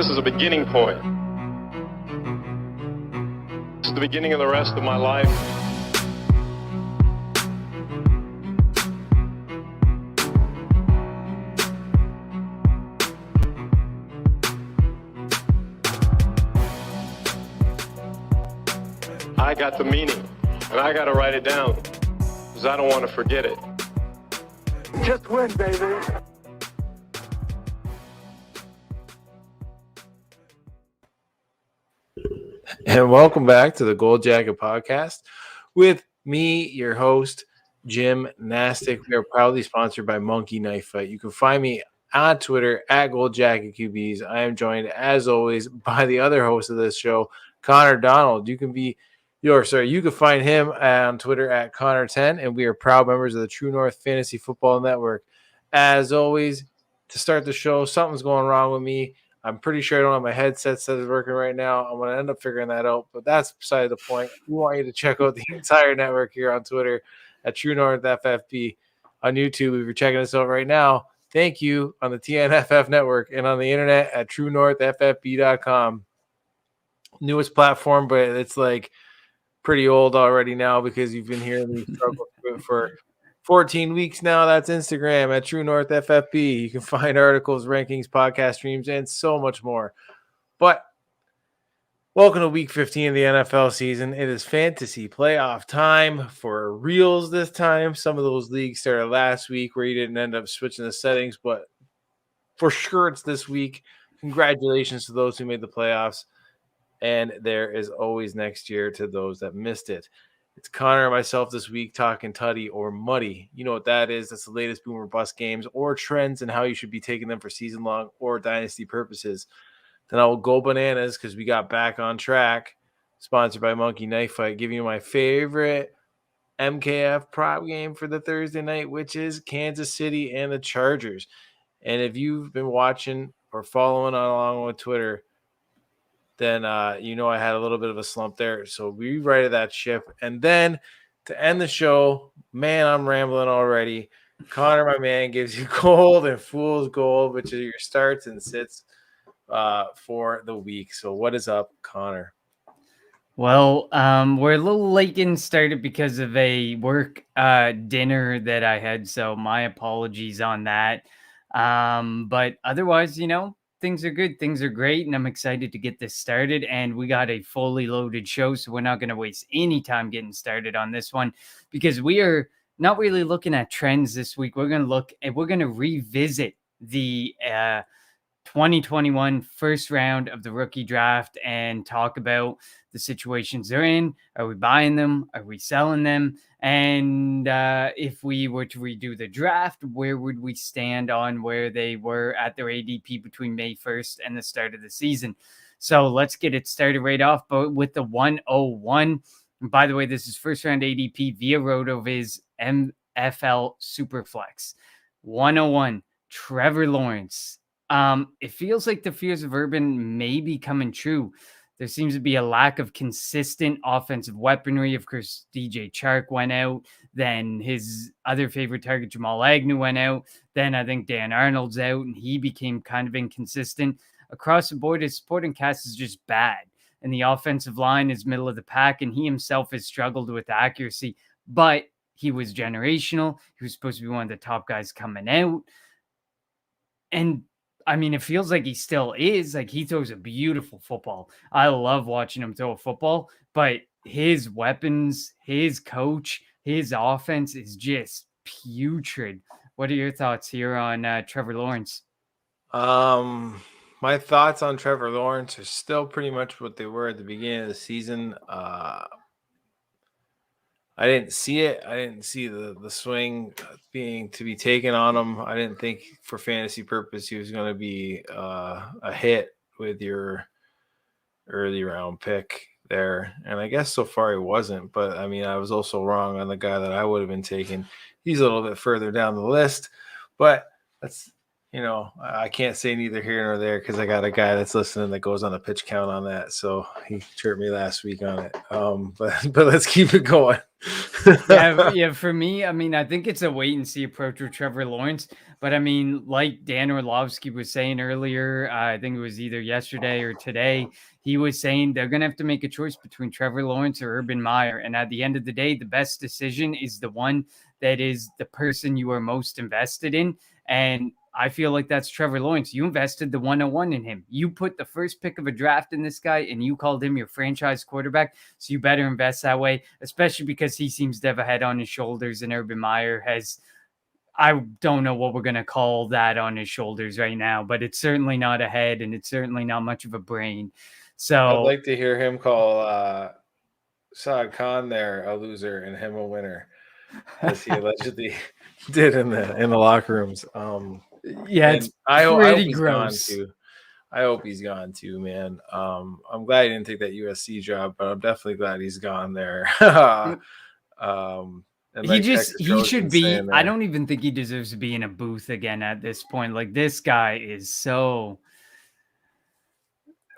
this is a beginning point. This is the beginning of the rest of my life. I got the meaning, and I got to write it down, because I don't want to forget it. Just win, baby. And welcome back to the Gold Jacket Podcast with me, your host, Jim Nastic. We are proudly sponsored by Monkey Knife Fight. You can find me on Twitter at Gold Jacket QBs. I am joined, as always, by the other host of this show, Connor Donald. You can find him on Twitter at Connor10, and we are proud members of the True North Fantasy Football Network. As always, to start the show, something's going wrong with me. I'm pretty sure I don't have my headset set as working right now. I'm going to end up figuring that out, but that's beside the point. We want you to check out the entire network here on Twitter at True North FFB, on YouTube. If you're checking us out right now, thank you, on the TNFF network, and on the internet at TrueNorthFFB.com. Newest platform, but it's like pretty old already now because you've been hearing me struggle through it for 14 weeks now. That's Instagram at True North FFB. You can find articles, rankings, podcast streams, and so much more. But welcome to week 15 of the NFL season. It is fantasy playoff time for reals this time. Some of those leagues started last week where you didn't end up switching the settings, but for sure it's this week. Congratulations to those who made the playoffs. And there is always next year to those that missed it. It's Connor and myself this week talking Tuddy or Muddy. You know what that is. That's the latest Boomer Bust games or trends and how you should be taking them for season-long or dynasty purposes. Then I will go bananas because we got back on track, sponsored by Monkey Knife Fight, giving you my favorite MKF prop game for the Thursday night, which is Kansas City and the Chargers. And if you've been watching or following along with Twitter, then you know I had a little bit of a slump there. So we righted that ship. And then to end the show, man, I'm rambling already. Connor, my man, gives you gold and fool's gold, which are your starts and sits for the week. So what is up, Connor? Well, we're a little late getting started because of a work dinner that I had. So my apologies on that. But otherwise, things are good. Things are great. And I'm excited to get this started. And we got a fully loaded show. So we're not going to waste any time getting started on this one because we are not really looking at trends this week. We're going to revisit the 2021 first round of the rookie draft and talk about the situations they're in. Are we buying them? Are we selling them? And if we were to redo the draft, where would we stand on where they were at their ADP between May 1st and the start of the season? So let's get it started right off but with the 101. And by the way, this is first round ADP via RotoViz MFL Superflex. 101, Trevor Lawrence. It feels like the fears of Urban may be coming true. There seems to be a lack of consistent offensive weaponry. Of course, DJ Chark went out. Then his other favorite target, Jamal Agnew, went out. Then I think Dan Arnold's out, and he became kind of inconsistent. Across the board, his supporting cast is just bad. And the offensive line is middle of the pack, and he himself has struggled with accuracy. But he was generational. He was supposed to be one of the top guys coming out. And I mean, it feels like he still is. Like, he throws a beautiful football. I love watching him throw a football, but his weapons, his coach, his offense is just putrid. What are your thoughts here on Trevor Lawrence? My thoughts on Trevor Lawrence are still pretty much what they were at the beginning of the season. I didn't see it. I didn't see the swing being to be taken on him. I didn't think for fantasy purpose he was going to be a hit with your early round pick there. And I guess so far he wasn't. But, I mean, I was also wrong on the guy that I would have been taking. He's a little bit further down the list. But I can't say neither here nor there because I got a guy that's listening that goes on a pitch count on that. So he chirped me last week on it. But let's keep it going. yeah. For me, I mean, I think it's a wait and see approach with Trevor Lawrence. But I mean, like Dan Orlovsky was saying earlier, I think it was either yesterday or today, he was saying they're going to have to make a choice between Trevor Lawrence or Urban Meyer. And at the end of the day, the best decision is the one that is the person you are most invested in. And I feel like that's Trevor Lawrence. You invested the 101 in him. You put the first pick of a draft in this guy and you called him your franchise quarterback. So you better invest that way, especially because he seems to have a head on his shoulders and Urban Meyer has, I don't know what we're going to call that on his shoulders right now, but it's certainly not a head and it's certainly not much of a brain. So I'd like to hear him call Saad Khan there a loser and him a winner, as he allegedly did in the locker rooms. Yeah, it's I hope pretty he's gross. gone too. I hope he's gone too, man. I'm glad he didn't take that USC job, but I'm definitely glad he's gone there. He should be. I don't even think he deserves to be in a booth again at this point. Like, this guy is so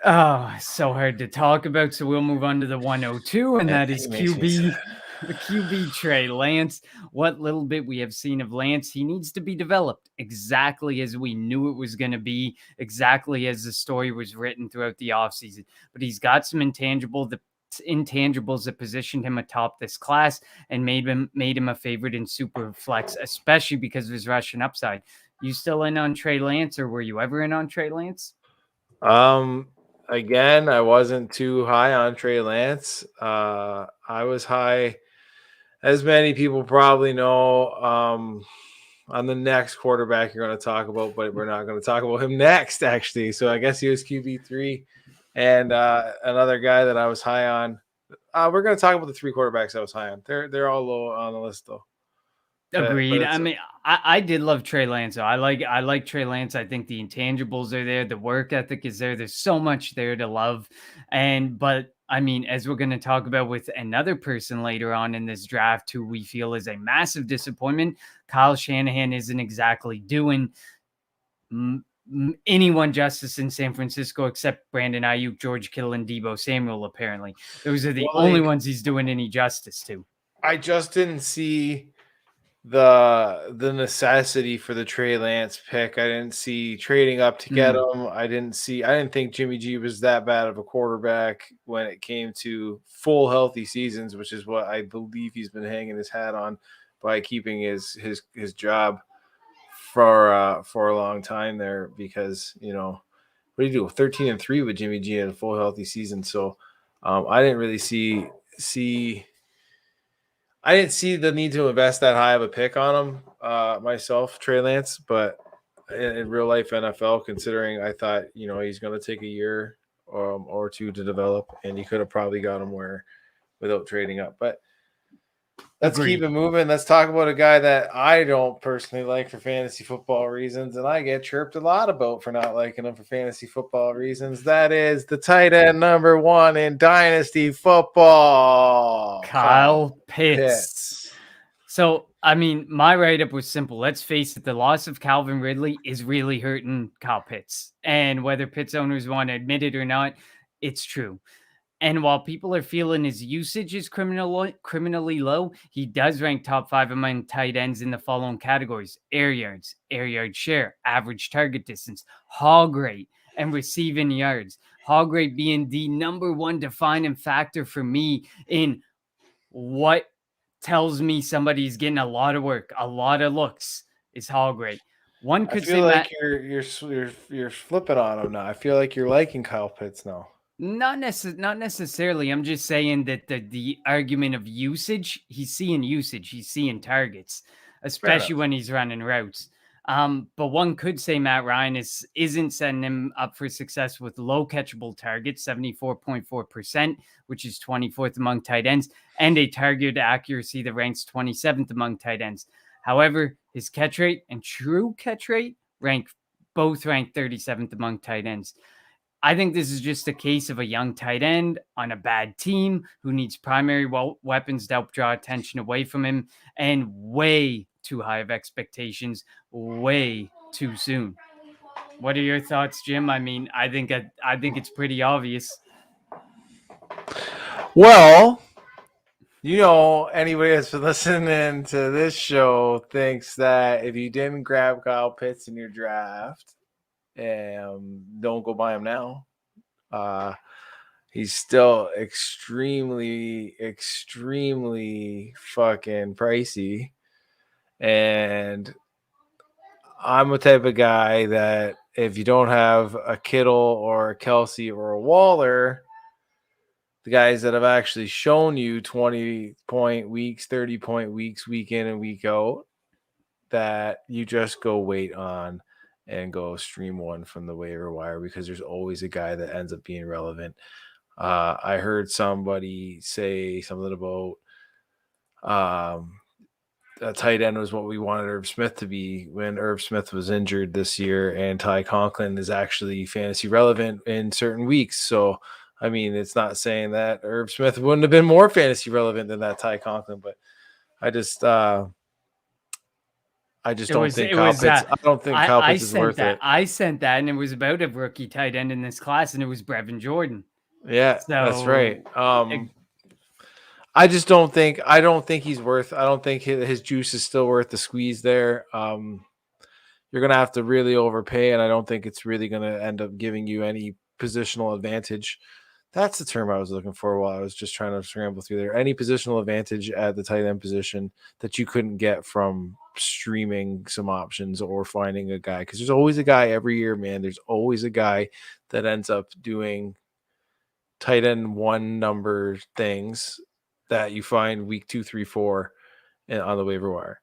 hard to talk about. So we'll move on to the 102, and that is QB. The QB Trey Lance. What little bit we have seen of Lance, he needs to be developed exactly as we knew it was going to be, exactly as the story was written throughout the offseason. But he's got some intangibles that positioned him atop this class and made him a favorite in super flex, especially because of his rushing upside. You still in on Trey Lance, or were you ever in on Trey Lance? Again, I wasn't too high on Trey Lance. I was high, as many people probably know, on the next quarterback you're going to talk about, but we're not going to talk about him next, actually. So I guess he was QB3. And another guy that I was high on. We're going to talk about the three quarterbacks I was high on. They're all low on the list, though. Agreed. I mean, I did love Trey Lance. So I like Trey Lance. I think the intangibles are there. The work ethic is there. There's so much there to love. But I mean, as we're going to talk about with another person later on in this draft who we feel is a massive disappointment, Kyle Shanahan isn't exactly doing anyone justice in San Francisco except Brandon Ayuk, George Kittle, and Deebo Samuel, apparently. Those are the only ones he's doing any justice to. I just didn't see the necessity for the Trey Lance pick. I didn't see trading up to get him. I didn't think Jimmy G was that bad of a quarterback when it came to full healthy seasons, which is what I believe he's been hanging his hat on by keeping his job for a long time there, because what do you do? 13-3 with Jimmy G in a full healthy season. So I didn't really see the need to invest that high of a pick on him myself, Trey Lance, but in real life NFL, considering I thought, he's going to take a year or two to develop, and you could have probably got him without trading up. But let's keep it moving. Let's talk about a guy that I don't personally like for fantasy football reasons, and I get chirped a lot about for not liking him for fantasy football reasons. That is the tight end number 1 in dynasty football, Kyle Pitts. So, I mean, my write-up was simple. Let's face it, the loss of Calvin Ridley is really hurting Kyle Pitts. And whether Pitts owners want to admit it or not, it's true. And while people are feeling his usage is criminally low, he does rank top 5 among tight ends in the following categories: air yards, air yard share, average target distance, hog rate, and receiving yards. Hog rate being the number one defining factor for me in what tells me somebody's getting a lot of work, a lot of looks, is hog rate. One could say like you're flipping on him now. I feel like you're liking Kyle Pitts now. Not necessarily. I'm just saying that the argument of usage, he's seeing targets, especially when he's running routes. But one could say Matt Ryan isn't setting him up for success with low catchable targets, 74.4%, which is 24th among tight ends, and a target accuracy that ranks 27th among tight ends. However, his catch rate and true catch rate both rank 37th among tight ends. I think this is just a case of a young tight end on a bad team who needs primary weapons to help draw attention away from him, and way too high of expectations way too soon. What are your thoughts, Jim? I mean, I think it's pretty obvious. Well, anybody that's been listening to this show thinks that if you didn't grab Kyle Pitts in your draft, don't go buy him now. He's still extremely, extremely fucking pricey. And I'm a type of guy that if you don't have a Kittle or a Kelsey or a Waller, the guys that have actually shown you 20-point weeks, 30-point weeks, week in and week out, that you just go wait on and go stream one from the waiver wire, because there's always a guy that ends up being relevant. I heard somebody say something about a tight end was what we wanted Irv Smith to be when Irv Smith was injured this year, and Ty Conklin is actually fantasy relevant in certain weeks. So, I mean, it's not saying that Irv Smith wouldn't have been more fantasy relevant than that Ty Conklin, but I just don't think Kyle Pitts is worth it. I sent that, and it was about a rookie tight end in this class, and it was Brevin Jordan. Yeah, that's right. I don't think he's worth. I don't think his juice is still worth the squeeze there. You're gonna have to really overpay, and I don't think it's really gonna end up giving you any positional advantage. That's the term I was looking for while I was just trying to scramble through there. Any positional advantage at the tight end position that you couldn't get from streaming some options or finding a guy, because there's always a guy every year, man. There's always a guy that ends up doing tight end one number things that you find week 2, 3, 4 on the waiver wire.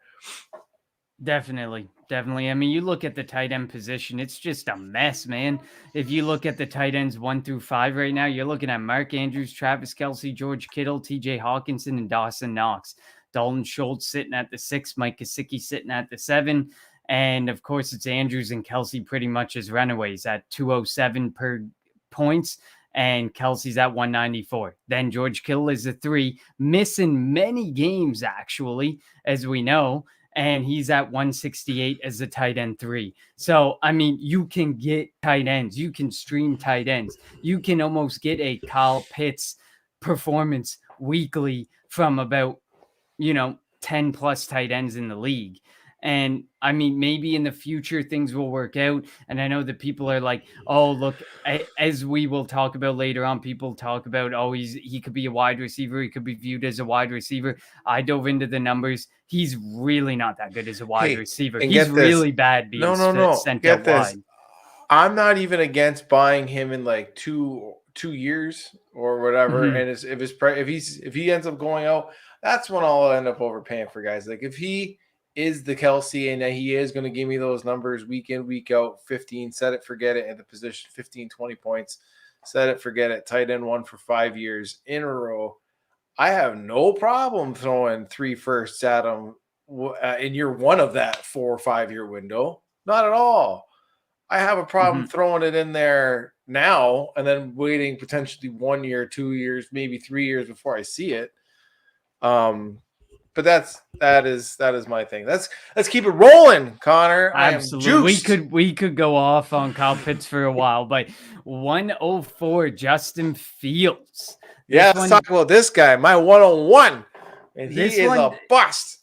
Definitely. I mean, you look at the tight end position, it's just a mess, man. If you look at the tight ends 1 through 5 right now, you're looking at Mark Andrews, Travis Kelce, George Kittle, TJ Hawkinson, and Dawson Knox. Dalton Schultz sitting at the 6, Mike Gesicki sitting at the 7. And of course, it's Andrews and Kelce pretty much as runaways at 207 per points. And Kelsey's at 194. Then George Kittle is a 3, missing many games, actually, as we know. And he's at 168 as a tight end 3. So, I mean, you can get tight ends. You can stream tight ends. You can almost get a Kyle Pitts performance weekly from about, 10 plus tight ends in the league. And I mean, maybe in the future things will work out. And I know that people are like, oh, look, as we will talk about later on, people talk about, oh, he could be a wide receiver. He could be viewed as a wide receiver. I dove into the numbers. He's really not that good as a wide receiver. He's really bad being sent out wide. I'm not even against buying him in like two years or whatever. Mm-hmm. And if he ends up going out, that's when I'll end up overpaying for guys. Like if he is the Kelsey and he is going to give me those numbers week in, week out, 15, set it, forget it, at the position, 15, 20 points, set it, forget it, tight end 1 for 5 years in a row, I have no problem throwing 3 firsts at him in year 1 of that 4 or 5 year window. Not at all. I have a problem throwing it in there now and then waiting potentially 1 year, 2 years, maybe 3 years before I see it. But that is my thing. Let's keep it rolling, Connor. Absolutely. We could go off on Kyle Pitts for a while, but 104 Justin Fields. Let's talk about this guy, my 101. And he is a bust.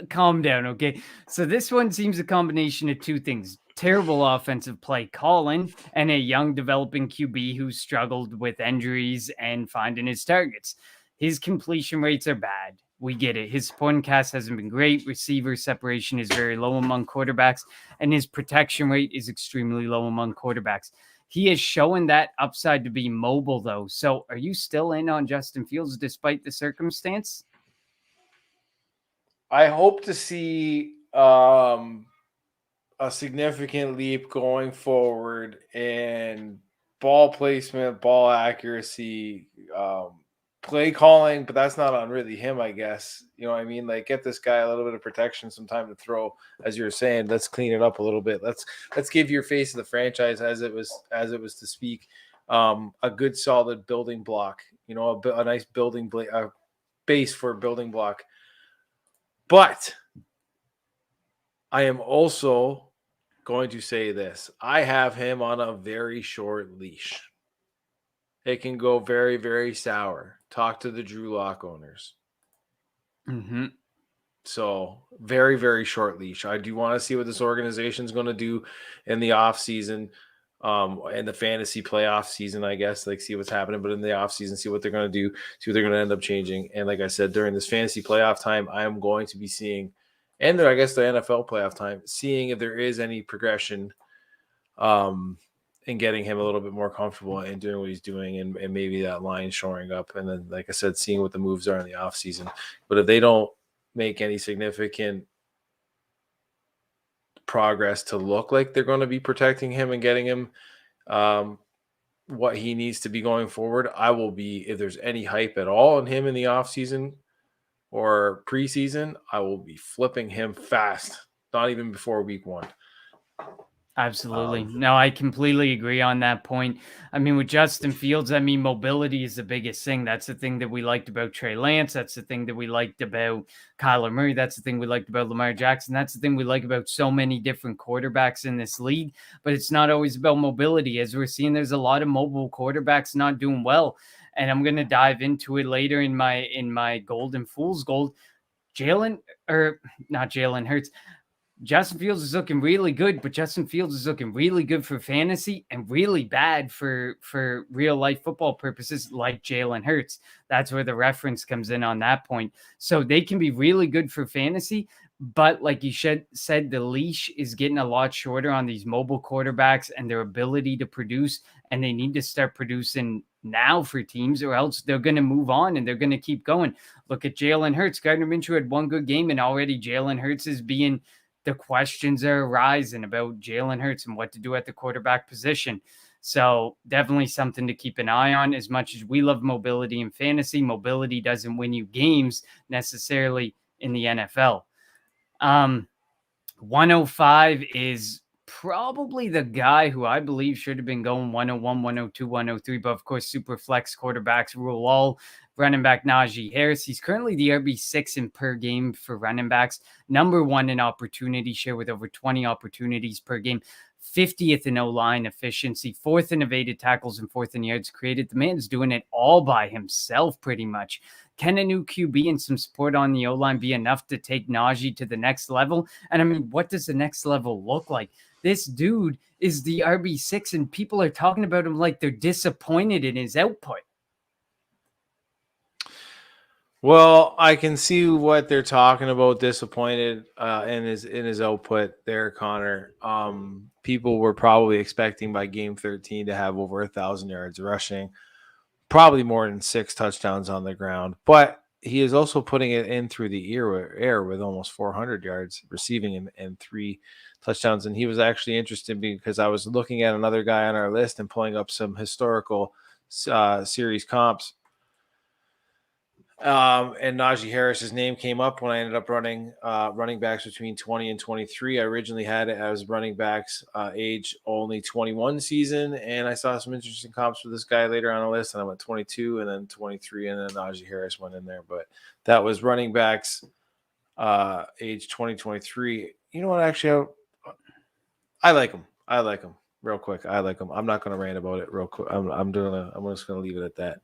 Calm down, okay? So this one seems a combination of 2 things. Terrible offensive play calling and a young developing QB who struggled with injuries and finding his targets. His completion rates are bad. We get it. His supporting cast hasn't been great. Receiver separation is very low among quarterbacks, and his protection rate is extremely low among quarterbacks. He is showing that upside to be mobile, though. So are you still in on Justin Fields despite the circumstance? I hope to see a significant leap going forward in ball placement, ball accuracy, play calling, but that's not on really him, I guess. You know what I mean? Like, get this guy a little bit of protection, some time to throw, as you were saying. Let's clean it up a little bit. Let's give your face of the franchise as it was to speak. A good solid building block, a nice building base for a building block. But I am also going to say this. I have him on a very short leash. It can go very, very sour. Talk to the Drew Lock owners. Mm-hmm. So very, very short leash. I do want to see what this organization is going to do in the offseason, and the fantasy playoff season, I guess, like see what's happening, but in the offseason, see what they're going to do, see what they're going to end up changing. And like I said, during this fantasy playoff time, I am going to be seeing, and I guess the NFL playoff time, seeing if there is any progression and getting him a little bit more comfortable and doing what he's doing, and maybe that line showing up. And then, like I said, seeing what the moves are in the offseason. But if they don't make any significant progress to look like they're going to be protecting him and getting him what he needs to be going forward, I will be, if there's any hype at all on him in the offseason or preseason, I will be flipping him fast, not even before week 1. Absolutely. No, I completely agree on that point. I mean, with Justin Fields, I mean, mobility is the biggest thing. That's the thing that we liked about Trey Lance. That's the thing that we liked about Kyler Murray. That's the thing we liked about Lamar Jackson. That's the thing we like about so many different quarterbacks in this league. But it's not always about mobility. As we're seeing, there's a lot of mobile quarterbacks not doing well. And I'm going to dive into it later in my Golden Fool's Gold. Not Jalen Hurts. Justin Fields is looking really good, but Justin Fields is looking really good for fantasy and really bad for real life football purposes, like Jalen Hurts. That's where the reference comes in on that point. So they can be really good for fantasy, but like you said, the leash is getting a lot shorter on these mobile quarterbacks and their ability to produce, and they need to start producing now for teams, or else they're going to move on and they're going to keep going. Look at Jalen Hurts. Gardner Minshew had one good game, and already Jalen Hurts is being the questions are arising about Jalen Hurts and what to do at the quarterback position. So definitely something to keep an eye on. As much as we love mobility in fantasy, mobility doesn't win you games necessarily in the NFL. 105 is probably the guy who I believe should have been going 101, 102, 103. But of course, super flex quarterbacks rule all. Running back Najee Harris. He's currently the RB6 in per game for running backs. Number 1 in opportunity share with over 20 opportunities per game. 50th in O-line efficiency. 4th in evaded tackles and 4th in yards created. The man's doing it all by himself pretty much. Can a new QB and some support on the O-line be enough to take Najee to the next level? And I mean, what does the next level look like? This dude is the RB6 and people are talking about him like they're disappointed in his output. Well, I can see what they're talking about. Disappointed in his output there, Connor. People were probably expecting by game 13 to have over 1,000 yards rushing, probably more than 6 touchdowns on the ground. But he is also putting it in through the air with almost 400 yards receiving and 3 touchdowns. And he was actually interested because I was looking at another guy on our list and pulling up some historical series comps. And Najee Harris's name came up when I ended up running backs between 20 and 23. I originally had it as running backs age only 21 season, and I saw some interesting comps for this guy later on the list, and I went 22 and then 23, and then Najee Harris went in there. But that was running backs age 2023. You know what? Actually, I like him. Real quick. I like him. I'm not going to rant about it real quick. I'm just going to leave it at that.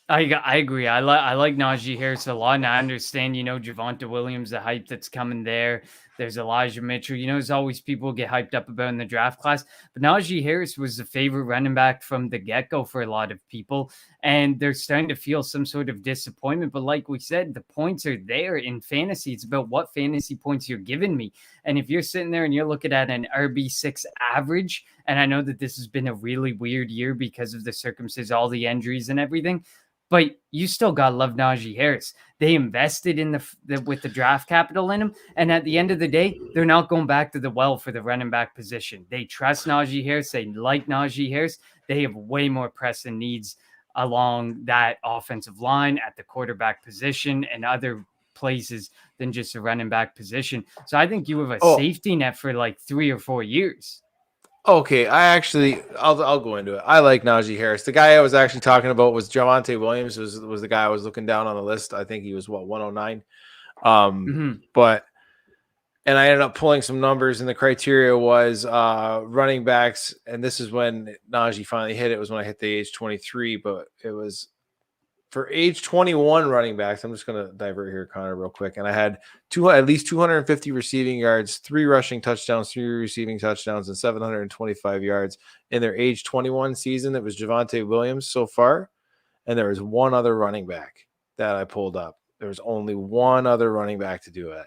I agree. I like Najee Harris a lot, and I understand, Javonta Williams, the hype that's coming there. There's Elijah Mitchell. There's always people get hyped up about in the draft class. But Najee Harris was the favorite running back from the get-go for a lot of people, and they're starting to feel some sort of disappointment. But like we said, the points are there in fantasy. It's about what fantasy points you're giving me. And if you're sitting there and you're looking at an RB6 average, and I know that this has been a really weird year because of the circumstances, all the injuries and everything, but you still got to love Najee Harris. They invested in with the draft capital in him. And at the end of the day, they're not going back to the well for the running back position. They trust Najee Harris. They like Najee Harris. They have way more pressing needs along that offensive line at the quarterback position and other places than just a running back position. So I think you have a safety net for like 3 or 4 years. Okay, I'll go into it. I like Najee Harris. The guy I was actually talking about was Javonta Williams. Was the guy I was looking down on the list. I think he was 109. But And I ended up pulling some numbers, and the criteria was running backs. And this is when Najee finally hit it. Was when I hit the age 23, but it was for age 21 running backs. I'm just going to divert here, Connor, real quick. And I had at least 250 receiving yards, 3 rushing touchdowns, 3 receiving touchdowns, and 725 yards in their age 21 season. It was Javonta Williams so far. And there was one other running back that I pulled up. There was only one other running back to do it.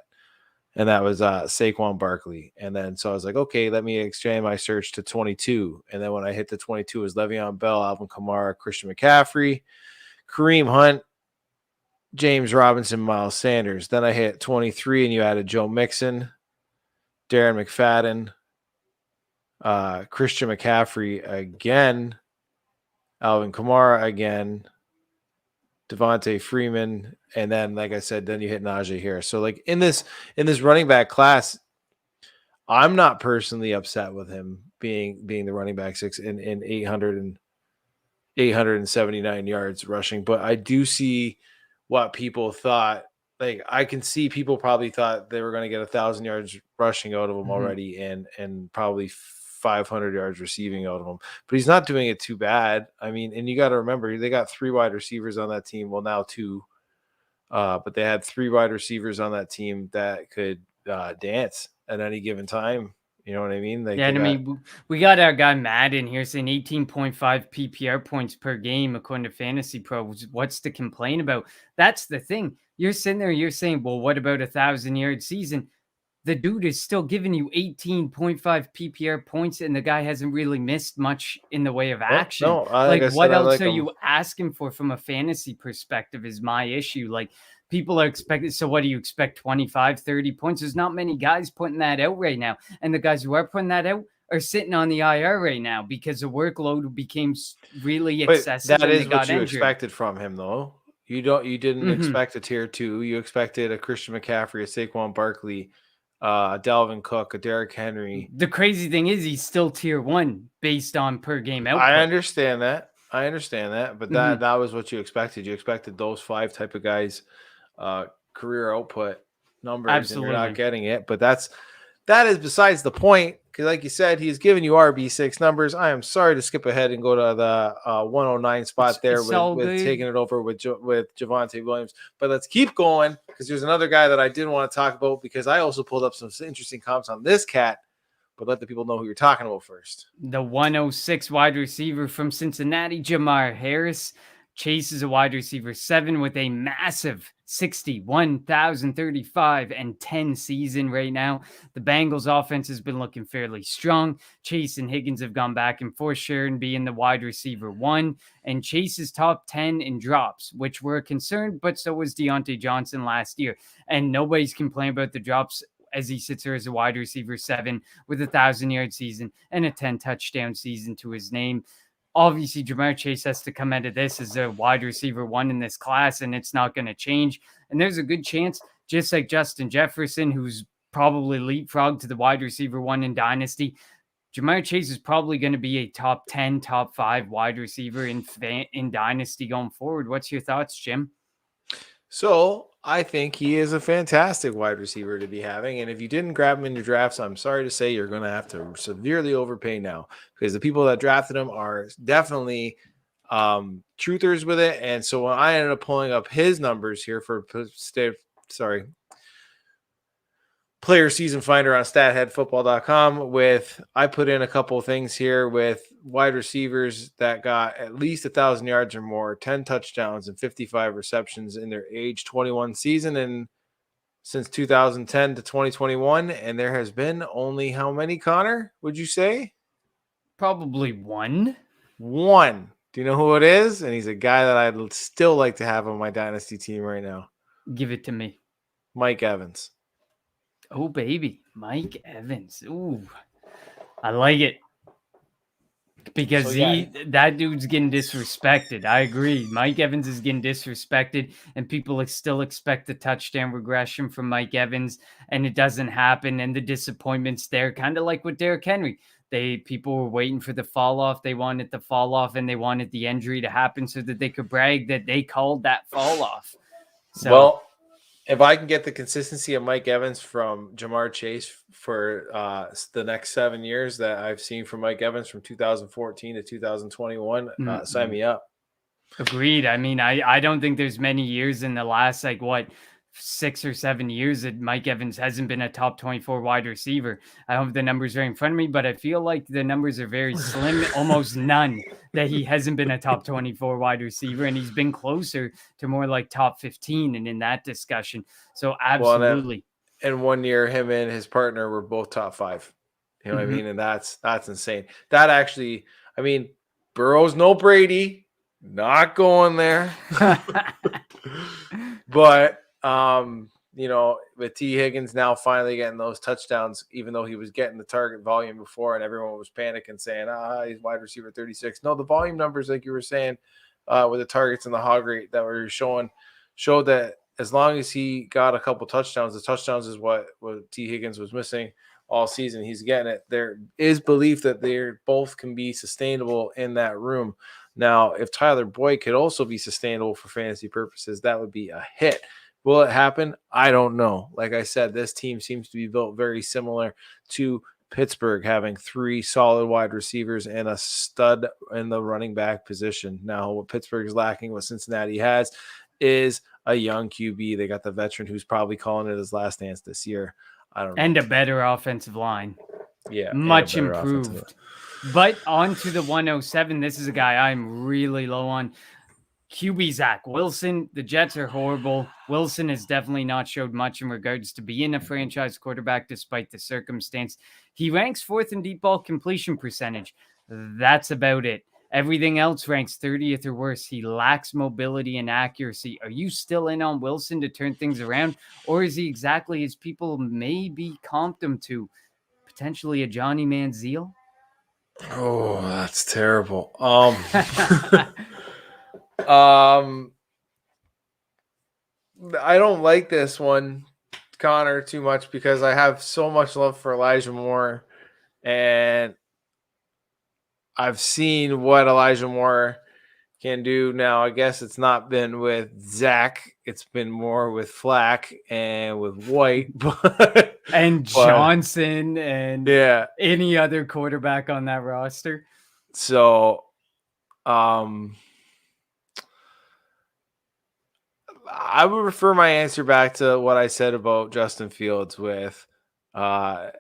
And that was Saquon Barkley. And then so I was like, okay, let me expand my search to 22. And then when I hit the 22, it was Le'Veon Bell, Alvin Kamara, Christian McCaffrey, Kareem Hunt, James Robinson, Miles Sanders. Then I hit 23, and you added Joe Mixon, Darren McFadden, Christian McCaffrey again, Alvin Kamara again, Devontae Freeman, and then, like I said, then you hit Najee here. So, like in this running back class, I'm not personally upset with him being the running back 6 in 879 yards rushing, but I do see what people thought. Like, I can see people probably thought they were going to get 1,000 yards rushing out of him already, and probably 500 yards receiving out of him, but he's not doing it too bad. I mean, and you got to remember, they got 3 wide receivers on that team. Well, now 2, but they had 3 wide receivers on that team that could dance at any given time. You know what I mean? Like, yeah, and I mean, we got our guy Matt in here saying 18.5 PPR points per game according to Fantasy Pro. What's to complain about? That's the thing. You're sitting there, you're saying, well, what about 1,000-yard season? The dude is still giving you 18.5 PPR points, and the guy hasn't really missed much in the way of action. No, what else are you asking for from a fantasy perspective is my issue. Like, people are expecting, so what do you expect, 25, 30 points? There's not many guys putting that out right now. And the guys who are putting that out are sitting on the IR right now because the workload became really excessive. That is what you expected from him, though. You didn't expect a tier 2. You expected a Christian McCaffrey, a Saquon Barkley, Dalvin Cook, a Derrick Henry. The crazy thing is he's still tier 1 based on per game output. I understand that, but that was what you expected. You expected those 5 type of guys, career output numbers. Absolutely. And you're not getting it. But that is besides the point, because like you said, he's giving you RB6 numbers. I am sorry to skip ahead and go to the 109 spot with taking it over with Javonta Williams. But let's keep going, because there's another guy that I didn't want to talk about, because I also pulled up some interesting comps on this cat. But let the people know who you're talking about first. The 106 wide receiver from Cincinnati, Jamar Harris. Chase is a wide receiver 7 with a massive 61,035 and 10 season right now. The Bengals offense has been looking fairly strong. Chase and Higgins have gone back and forth, sharing being the wide receiver 1. And Chase is top 10 in drops, which were a concern, but so was Deontay Johnson last year. And nobody's complaining about the drops as he sits there as a wide receiver 7 with a 1,000-yard season and a 10-touchdown season to his name. Obviously, Jamar Chase has to come out of this as a wide receiver 1 in this class, and it's not going to change. And there's a good chance, just like Justin Jefferson, who's probably leapfrogged to the wide receiver 1 in Dynasty, Jamar Chase is probably going to be a top 10, top 5 wide receiver in Dynasty going forward. What's your thoughts, Jim? So I think he is a fantastic wide receiver to be having. And if you didn't grab him in your drafts, I'm sorry to say you're going to have to severely overpay now, because the people that drafted him are definitely truthers with it. And so when I ended up pulling up his numbers here for player season finder on statheadfootball.com, I put in a couple of things here with wide receivers that got at least 1,000 yards or more, 10 touchdowns and 55 receptions in their age 21 season, and since 2010 to 2021. And there has been only how many, Connor, would you say? Probably 1. Do you know who it is? And he's a guy that I'd still like to have on my dynasty team right now. Give it to me. Mike Evans. Oh, baby. Mike Evans. Ooh, I like it. Because that dude's getting disrespected. I agree. Mike Evans is getting disrespected, and people still expect the touchdown regression from Mike Evans, and it doesn't happen, and the disappointment's there, kind of like with Derrick Henry. People were waiting for the fall off. They wanted the fall off, and they wanted the injury to happen so that they could brag that they called that fall off. So, well, if I can get the consistency of Mike Evans from Jamar Chase for the next 7 years that I've seen from Mike Evans from 2014 to 2021, sign me up. Agreed. I mean, I don't think there's many years in the last 6 or 7 years that Mike Evans hasn't been a top 24 wide receiver. I don't have the numbers right in front of me, but I feel like the numbers are very slim, almost none, that he hasn't been a top 24 wide receiver, and he's been closer to more like top 15 and in that discussion. So absolutely. Well, and 1 year, him and his partner were both top 5. You know what I mean? And that's insane. That actually, I mean, Burrow's no Brady, not going there. But with T. Higgins now finally getting those touchdowns, even though he was getting the target volume before and everyone was panicking saying, he's wide receiver 36. No, the volume numbers, like you were saying, with the targets and the hog rate that were showed that as long as he got a couple touchdowns, the touchdowns is what T. Higgins was missing all season. He's getting it. There is belief that they both can be sustainable in that room. Now, if Tyler Boyd could also be sustainable for fantasy purposes, that would be a hit. Will it happen? I don't know. Like I said, this team seems to be built very similar to Pittsburgh, having 3 solid wide receivers and a stud in the running back position. Now, what Pittsburgh is lacking, what Cincinnati has, is a young QB. They got the veteran who's probably calling it his last dance this year. I don't know. And a better offensive line. Yeah. Much improved. But on to the 107. This is a guy I'm really low on. QB Zack Wilson. The Jets are horrible. Wilson has definitely not showed much in regards to being a franchise quarterback despite the circumstance. He ranks 4th in deep ball completion percentage. That's about it. Everything else ranks 30th or worse. He lacks mobility and accuracy. Are you still in on Wilson to turn things around? Or is he exactly as people maybe comped him to? Potentially a Johnny Manziel? Oh, that's terrible. I don't like this one, Connor, too much because I have so much love for Elijah Moore, and I've seen what Elijah Moore can do. Now, I guess it's not been with Zach. It's been more with Flack and with White. And Johnson and yeah, any other quarterback on that roster. So, I would refer my answer back to what I said about Justin Fields with I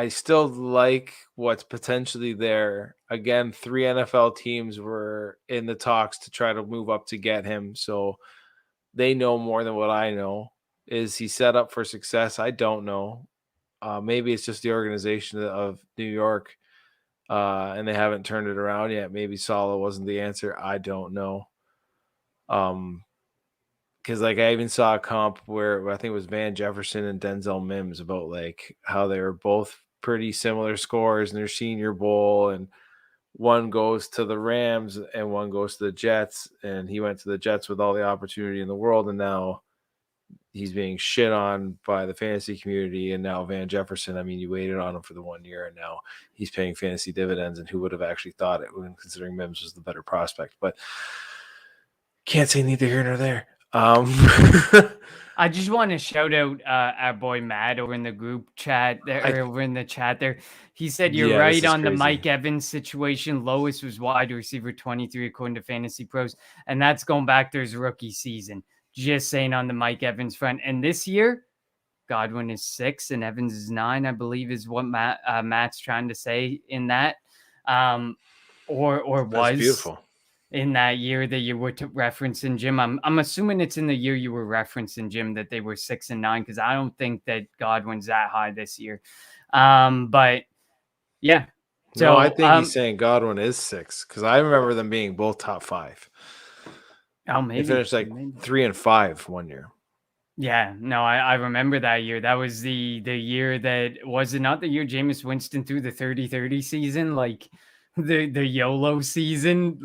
still like what's potentially there. Again, 3 NFL teams were in the talks to try to move up to get him. So they know more than what I know. Is he set up for success? I don't know. Maybe it's just the organization of New York and they haven't turned it around yet. Maybe Saleh wasn't the answer. I don't know. Because I even saw a comp where I think it was Van Jefferson and Denzel Mims about how they were both pretty similar scores in their Senior Bowl, and one goes to the Rams and one goes to the Jets, and he went to the Jets with all the opportunity in the world, and now he's being shit on by the fantasy community. And now Van Jefferson, I mean, you waited on him for the 1 year, and now he's paying fantasy dividends, and who would have actually thought it when considering Mims was the better prospect? But can't say neither here nor there. I just want to shout out our boy Matt over in the group chat there, over in the chat there. He said you're right on the Mike Evans situation. Lowest was wide receiver 23 according to Fantasy Pros, and that's going back to his rookie season. Just saying on the Mike Evans front. And this year, Godwin is 6 and Evans is 9, I believe, is what Matt's trying to say in that, or was. That's beautiful. In that year that you were referencing, Jim. I'm assuming it's in the year you were referencing, Jim, that they were 6 and 9, because I don't think that Godwin's that high this year. But yeah. So no, I think he's saying Godwin is 6, because I remember them being both top 5. Oh, maybe. They finished 3 and 5 1 year. Yeah, no, I remember that year. That was the year that, was it not the year Jameis Winston threw the 30-30 season? The YOLO season?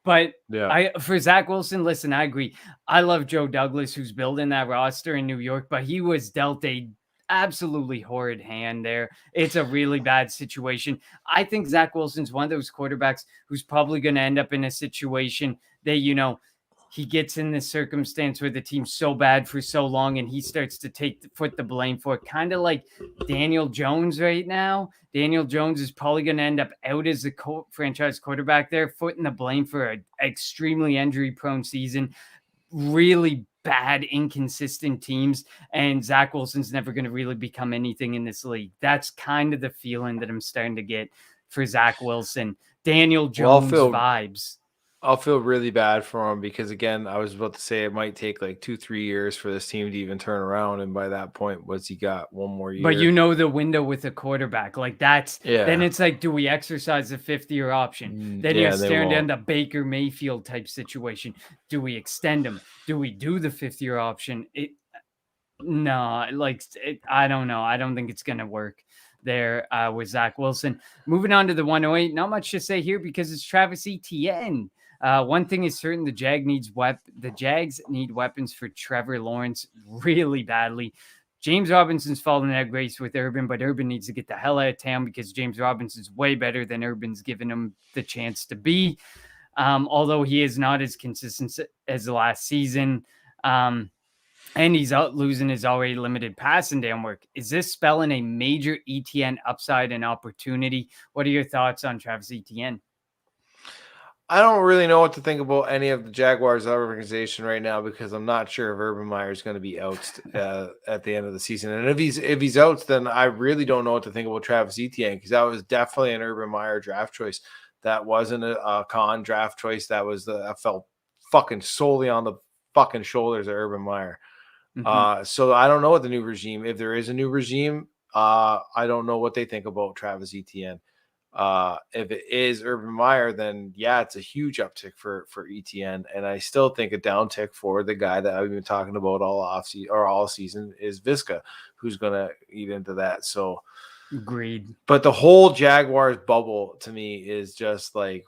But yeah, for Zack Wilson, listen, I agree. I love Joe Douglas, who's building that roster in New York, but he was dealt a absolutely horrid hand there. It's a really bad situation. I think Zack Wilson's one of those quarterbacks who's probably going to end up in a situation that, he gets in this circumstance where the team's so bad for so long and he starts to foot the blame for it, kind of like Daniel Jones right now. Daniel Jones is probably going to end up out as the franchise quarterback there, footing the blame for an extremely injury-prone season, really bad, inconsistent teams, and Zack Wilson's never going to really become anything in this league. That's kind of the feeling that I'm starting to get for Zack Wilson. Daniel Jones vibes. I'll feel really bad for him because, again, I was about to say it might take like 2-3 years for this team to even turn around. And by that point, what's he got? One more year. But the window with a quarterback. Like then it's like, do we exercise the 5th-year option? Then you're staring down the Baker Mayfield type situation. Do we extend him? Do we do the 5th-year option? I don't know. I don't think it's going to work there with Zack Wilson. Moving on to the 108. Not much to say here because it's Travis Etienne. One thing is certain, the Jags need weapons for Trevor Lawrence really badly. James Robinson's fallen out of grace with Urban, but Urban needs to get the hell out of town because James Robinson's way better than Urban's given him the chance to be. Although he is not as consistent as the last season. And he's out losing his already limited passing down work. Is this spelling a major Etienne upside and opportunity? What are your thoughts on Travis Etienne? I don't really know what to think about any of the Jaguars organization right now because I'm not sure if Urban Meyer is going to be out at the end of the season. And if he's out, then I really don't know what to think about Travis Etienne because that was definitely an Urban Meyer draft choice. That wasn't a con draft choice. That was I felt fucking solely on the fucking shoulders of Urban Meyer. Mm-hmm. So I don't know what the new regime, if there is a new regime, I don't know what they think about Travis Etienne. If it is Urban Meyer, then yeah, it's a huge uptick for Etienne, and I still think a downtick for the guy that I've been talking about all season is Visca, who's going to eat into that. So agreed. But the whole Jaguars bubble to me is just like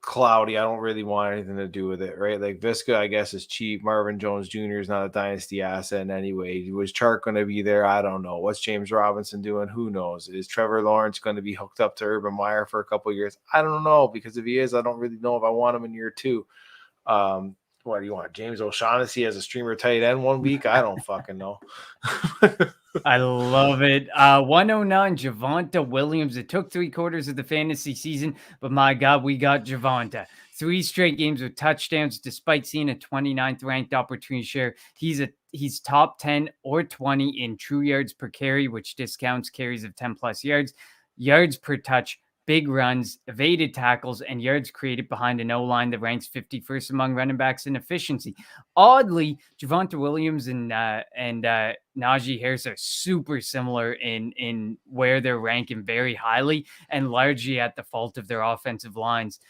cloudy. I don't really want anything to do with it, right? Like Visca, I guess, is cheap. Marvin Jones Jr. is not a dynasty asset in any way. Was Chark going to be there? I don't know. What's James Robinson doing? Who knows? Is Trevor Lawrence going to be hooked up to Urban Meyer for a couple of years? I don't know, because if he is, I don't really know if I want him in year 2. What do you want? James O'Shaughnessy as a streamer tight end 1 week? I don't fucking know. I love it. 109, Javonta Williams. It took 3/4 of the fantasy season, but my God, we got Javonta. 3 straight games with touchdowns, despite seeing a 29th ranked opportunity share. He's top 10 or 20 in true yards per carry, which discounts carries of 10 plus yards per touch, big runs, evaded tackles, and yards created behind an O-line that ranks 51st among running backs in efficiency. Oddly, Javonta Williams and Najee Harris are super similar in where they're ranking very highly, and largely at the fault of their offensive lines.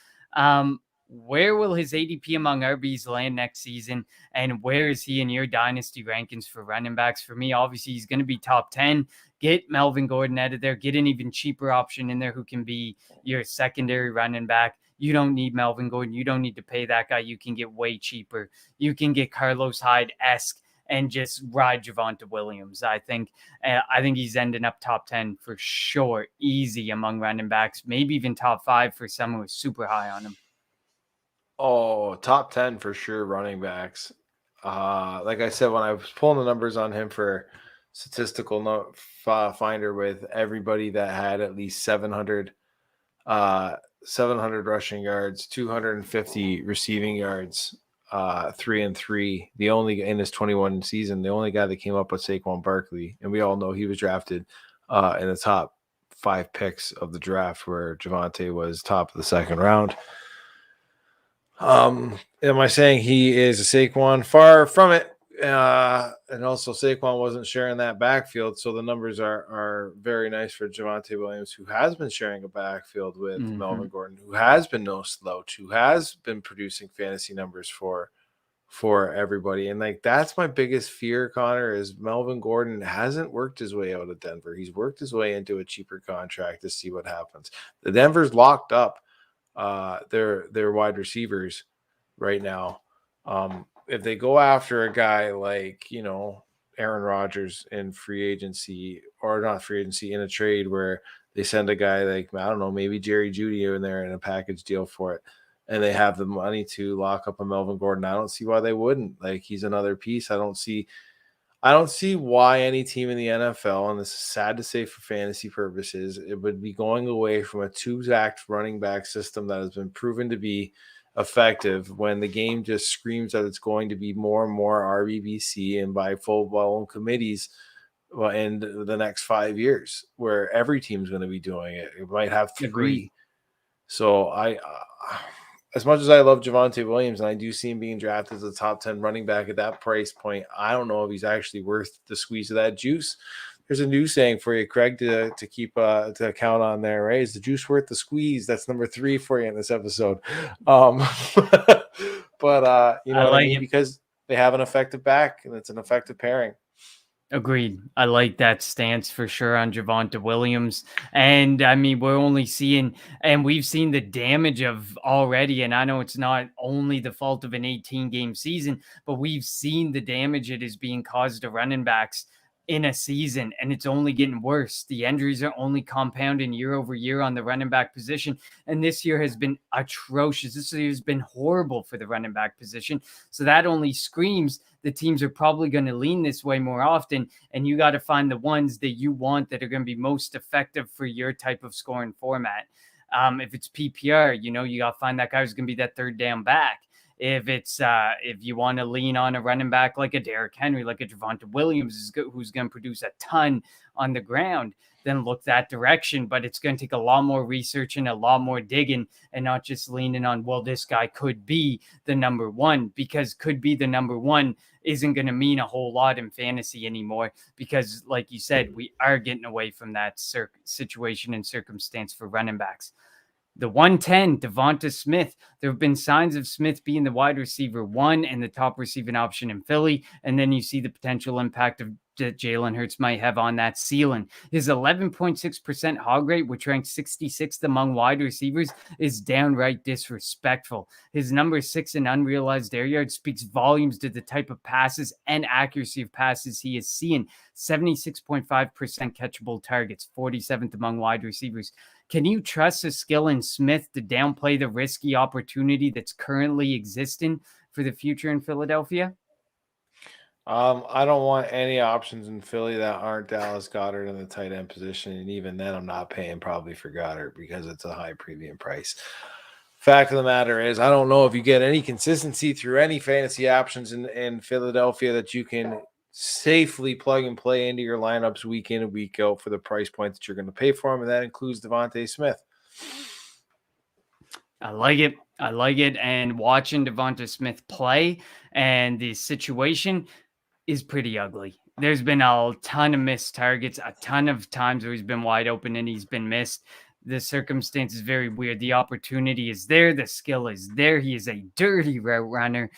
Where will his ADP among RBs land next season? And where is he in your dynasty rankings for running backs? For me, obviously, he's going to be top 10. Get Melvin Gordon out of there. Get an even cheaper option in there who can be your secondary running back. You don't need Melvin Gordon. You don't need to pay that guy. You can get way cheaper. You can get Carlos Hyde-esque and just ride Javonta Williams. I think he's ending up top 10 for sure. Easy among running backs. Maybe even top 5 for someone who's super high on him. Oh, top 10 for sure, running backs. Like I said, when I was pulling the numbers on him for statistical finder with everybody that had at least 700 rushing yards, 250 receiving yards, 3-3. The only in his 21 season, the only guy that came up with Saquon Barkley, and we all know he was drafted in the top 5 picks of the draft, where Javonte was top of the 2nd round. Am I saying he is a Saquon? Far from it. And also Saquon wasn't sharing that backfield, so the numbers are very nice for Javonta Williams, who has been sharing a backfield with Melvin Gordon, who has been no slouch, who has been producing fantasy numbers for everybody. And like, that's my biggest fear, Connor, is Melvin Gordon hasn't worked his way out of Denver. He's worked his way into a cheaper contract to see what happens. The Denver's locked up their wide receivers right now. If they go after a guy like, Aaron Rodgers in free agency, or not free agency, in a trade where they send a guy like, I don't know, maybe Jerry Jeudy in there in a package deal for it, and they have the money to lock up a Melvin Gordon, I don't see why they wouldn't. Like, he's another piece. I don't see why any team in the NFL, and this is sad to say for fantasy purposes, it would be going away from a two-act running back system that has been proven to be effective when the game just screams that it's going to be more and more RBBC and by full-blown committees in the next 5 years, where every team's going to be doing it. It might have 3. Agreed. So as much as I love Javonta Williams and I do see him being drafted as a top 10 running back at that price point, I don't know if he's actually worth the squeeze of that juice. There's a new saying for you, Craig, to keep to count on there, right? Is the juice worth the squeeze? That's number 3 for you in this episode. But you know what I mean? Because they have an effective back and it's an effective pairing. Agreed. I like that stance for sure on Javonta Williams. And I mean, we're only seeing, and we've seen the damage of already. And I know it's not only the fault of an 18-game season, but we've seen the damage it is being caused to running backs in a season, and it's only getting worse. The injuries are only compounding year over year on the running back position, and this year has been atrocious. This year has been horrible for the running back position, so that only screams the teams are probably going to lean this way more often, and you got to find the ones that you want that are going to be most effective for your type of scoring format. If it's PPR, you got to find that guy who's going to be that third down back. If it's if you want to lean on a running back like a Derrick Henry, like a Javonta Williams, who's going to produce a ton on the ground, then look that direction. But it's going to take a lot more research and a lot more digging, and not just leaning on, well, this guy could be the number one, because could be the number one isn't going to mean a whole lot in fantasy anymore, because like you said, we are getting away from that situation and circumstance for running backs. The 110, Devonta Smith. There have been signs of Smith being the wide receiver 1 and the top receiving option in Philly. And then you see the potential impact of that Jalen Hurts might have on that ceiling. His 11.6% hog rate, which ranks 66th among wide receivers, is downright disrespectful. His number 6 in unrealized air yards speaks volumes to the type of passes and accuracy of passes he is seeing. 76.5% catchable targets, 47th among wide receivers. Can you trust the skill in Smith to downplay the risky opportunity that's currently existing for the future in Philadelphia? I don't want any options in Philly that aren't Dallas Goedert in the tight end position. And even then, I'm not paying probably for Goedert because it's a high premium price. Fact of the matter is, I don't know if you get any consistency through any fantasy options in Philadelphia that you can safely plug and play into your lineups week in and week out for the price point that you're going to pay for them. And that includes Devonta Smith. I like it. And watching Devonta Smith play and the situation is pretty ugly. There's been a ton of missed targets, a ton of times where he's been wide open and he's been missed. The circumstance is very weird. The opportunity is there. The skill is there. He is a dirty route runner,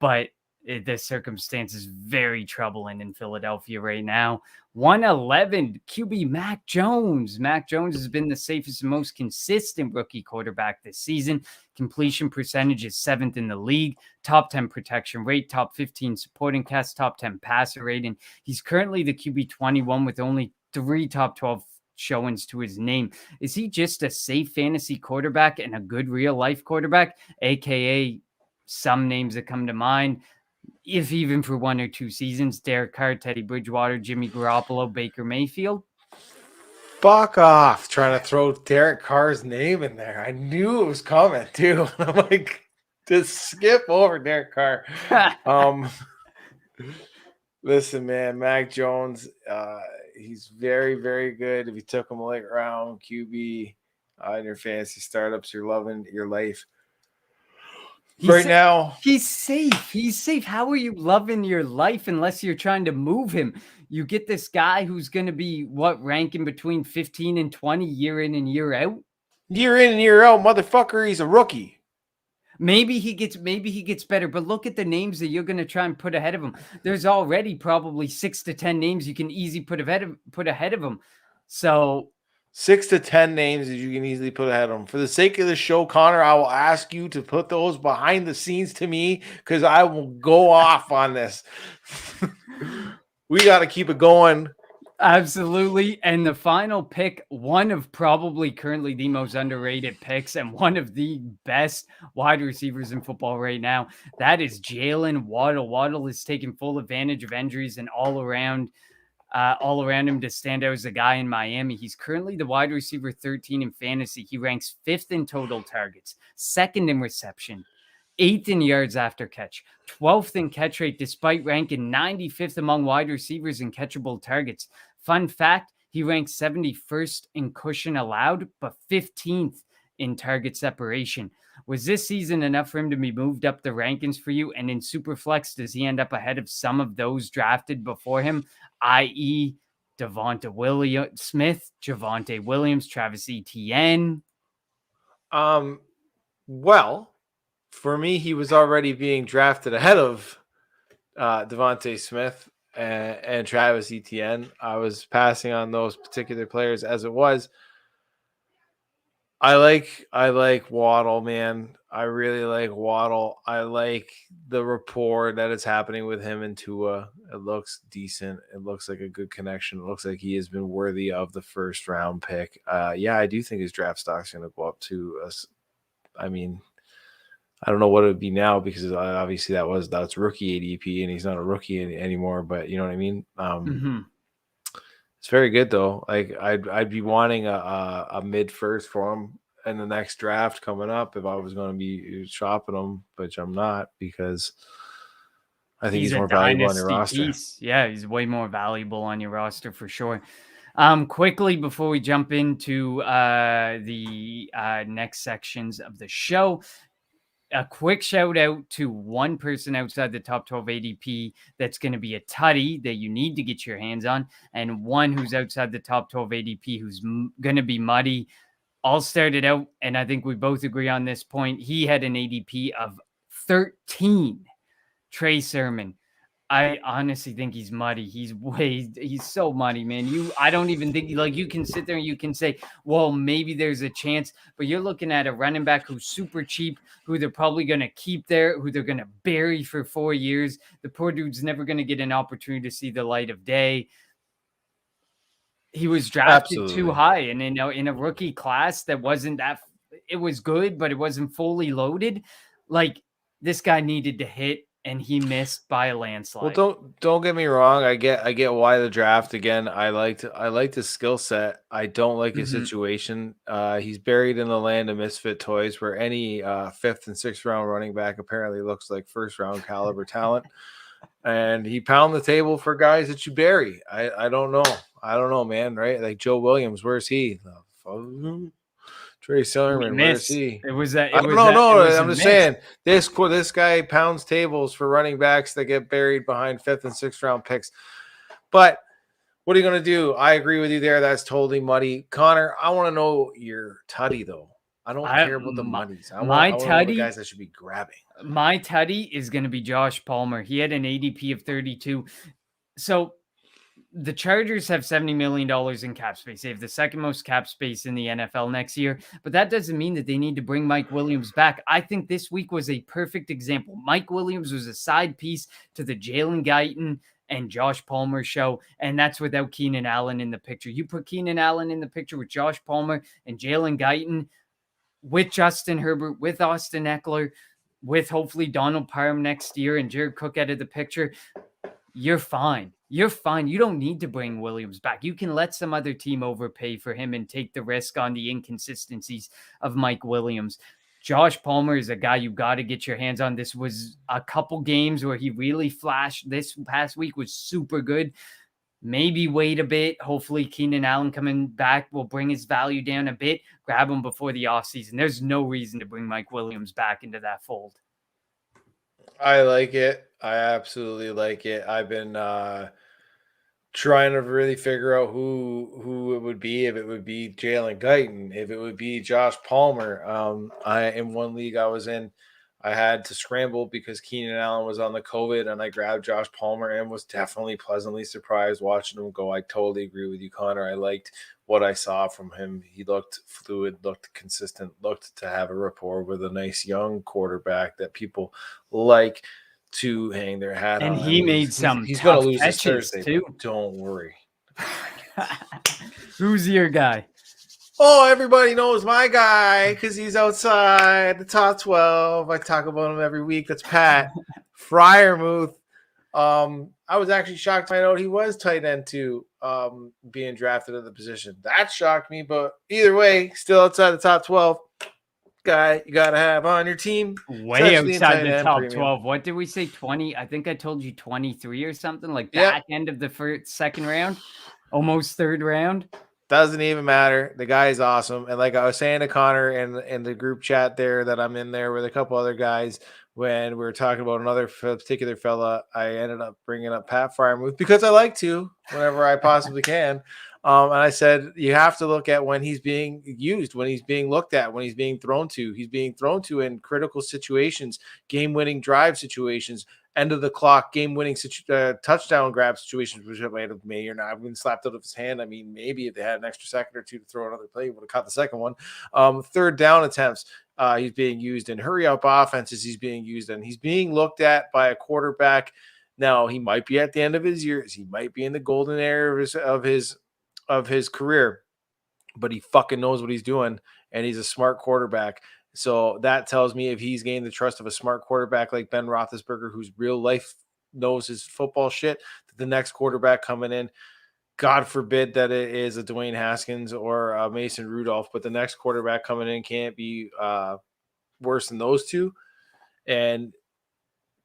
but the circumstance is very troubling in Philadelphia right now. 111 QB Mac Jones. Mac Jones has been the safest and most consistent rookie quarterback this season. Completion percentage is 7th in the league. Top 10 protection rate, top 15 supporting cast, top 10 passer rating. He's currently the QB 21 with only 3 top 12 showings to his name. Is he just a safe fantasy quarterback and a good real life quarterback? AKA some names that come to mind, if even for 1 or 2 seasons: Derek Carr, Teddy Bridgewater, Jimmy Garoppolo, Baker Mayfield. Fuck off trying to throw Derek Carr's name in there. I knew it was coming too. I'm like, just skip over Derek Carr. Listen, man, Mac Jones, he's very, very good. If you took him late round QB in your fantasy startups, you're loving your life. Now, he's safe. He's safe. How are you loving your life unless you're trying to move him? You get this guy who's going to be ranking between 15 and 20 year in and year out. Year in and year out, motherfucker. He's a rookie. Maybe he gets better, but look at the names that you're going to try and put ahead of him. There's already probably 6 to 10 names you can easily put ahead of him. So 6 to 10 names that you can easily put ahead of them. For the sake of the show, Connor, I will ask you to put those behind the scenes to me because I will go off on this. We got to keep it going. Absolutely. And the final pick, one of probably currently the most underrated picks and one of the best wide receivers in football right now. That is Jalen Waddle. Waddle is taking full advantage of injuries and all around him to stand out as a guy in Miami. He's currently the wide receiver 13 in fantasy. He ranks 5th in total targets, 2nd in reception, 8th in yards after catch, 12th in catch rate, despite ranking 95th among wide receivers in catchable targets. Fun fact, he ranks 71st in cushion allowed, but 15th in target separation. Was this season enough for him to be moved up the rankings for you? And in Superflex, does he end up ahead of some of those drafted before him, i.e. Devonta Smith, Javonta Williams, Travis Etienne? Well, for me, he was already being drafted ahead of Devonta Smith and Travis Etienne. I was passing on those particular players as it was. I like Waddle, man. I really like Waddle. I like the rapport that is happening with him and Tua. It looks decent. It looks like a good connection. It looks like he has been worthy of the first round pick. Yeah, I do think his draft stock's going to go up to us. I mean, I don't know what it would be now because obviously that's rookie ADP and he's not a rookie anymore. But you know what I mean. It's very good though. Like I'd be wanting a mid first for him in the next draft coming up if I was going to be shopping him, which I'm not because I think he's more valuable on your roster. Piece. Yeah, he's way more valuable on your roster for sure. Quickly before we jump into the next sections of the show, a quick shout out to one person outside the top 12 ADP that's going to be a Tuddy that you need to get your hands on, and one who's outside the top 12 ADP who's going to be muddy. All started out, and I think we both agree on this point. He had an ADP of 13. Trey Sermon. I honestly think he's muddy. He's so muddy, man. I don't even think you can sit there and you can say, well, maybe there's a chance, but you're looking at a running back who's super cheap, who they're probably going to keep there, who they're going to bury for 4 years. The poor dude's never going to get an opportunity to see the light of day. He was drafted too high, and in a rookie class that wasn't that. It was good, but it wasn't fully loaded. Like this guy needed to hit. And he missed by a landslide. Well, don't get me wrong. I get why the draft again. I liked his skill set. I don't like his situation. He's buried in the land of misfit toys, where any 5th and 6th round running back apparently looks like 1st round caliber talent. And he pounded the table for guys that you bury. I don't know, man. Right? Like Joe Williams, where's he? Trey Sermon, where is he? It was that. I'm just saying this guy pounds tables for running backs that get buried behind 5th and 6th round picks. But what are you going to do? I agree with you there. That's totally muddy. Connor, I want to know your Tuddy though. I don't care about the muddies. I want to know the guys that should be grabbing. My Tuddy is going to be Josh Palmer. He had an ADP of 32. So the Chargers have $70 million in cap space. They have the 2nd most cap space in the NFL next year, but that doesn't mean that they need to bring Mike Williams back. I think this week was a perfect example. Mike Williams was a side piece to the Jalen Guyton and Josh Palmer show, and that's without Keenan Allen in the picture. You put Keenan Allen in the picture with Josh Palmer and Jalen Guyton, with Justin Herbert, with Austin Eckler, with hopefully Donald Parham next year and Jared Cook out of the picture, you're fine. You're fine. You don't need to bring Williams back. You can let some other team overpay for him and take the risk on the inconsistencies of Mike Williams. Josh Palmer is a guy you got to get your hands on. This was a couple games where he really flashed. This past week was super good. Maybe wait a bit. Hopefully Keenan Allen coming back will bring his value down a bit. Grab him before the offseason. There's no reason to bring Mike Williams back into that fold. I like it. I absolutely like it. I've been trying to really figure out who it would be, if it would be Jalen Guyton, if it would be Josh Palmer. In one league I was in, I had to scramble because Keenan Allen was on the COVID, and I grabbed Josh Palmer and was definitely pleasantly surprised watching him go. I totally agree with you, Connor. I liked what I saw from him. He looked fluid, looked consistent, looked to have a rapport with a nice young quarterback that people like to hang their hat on. And he made some he's going to lose his Thursday too. Don't worry. Who's your guy? Oh, everybody knows my guy because he's outside the top 12. I talk about him every week. That's Pat Fryermuth. I was actually shocked to find out he was tight end too, being drafted in the position. That shocked me, but either way, still outside the top 12. Guy you got to have on your team. Way especially in outside tight the end top premium. 12. What did we say? 20? I think I told you 23 or something, like Yep. back end of the second round, almost third round. Doesn't even matter. The guy is awesome. And like I was saying to Connor in the group chat there that I'm in there with a couple other guys, when we were talking about another particular fella, I ended up bringing up Pat Fryermuth because I like to whenever I possibly can. And I said, you have to look at when he's being used, when he's being looked at, when he's being thrown to. He's being thrown to in critical situations, game-winning drive situations, end of the clock, game-winning touchdown grab situations, which may or not have been slapped out of his hand. I mean, maybe if they had an extra second or two to throw another play, he would have caught the second one. Third down attempts, he's being used in hurry-up offenses. He's being used, and he's being looked at by a quarterback. Now, he might be at the end of his years. He might be in the golden era of his career, but he fucking knows what he's doing, and he's a smart quarterback. So that tells me if he's gained the trust of a smart quarterback like Ben Roethlisberger, who's real life knows his football shit, that the next quarterback coming in, God forbid that it is a Dwayne Haskins or a Mason Rudolph, but the next quarterback coming in can't be worse than those two. And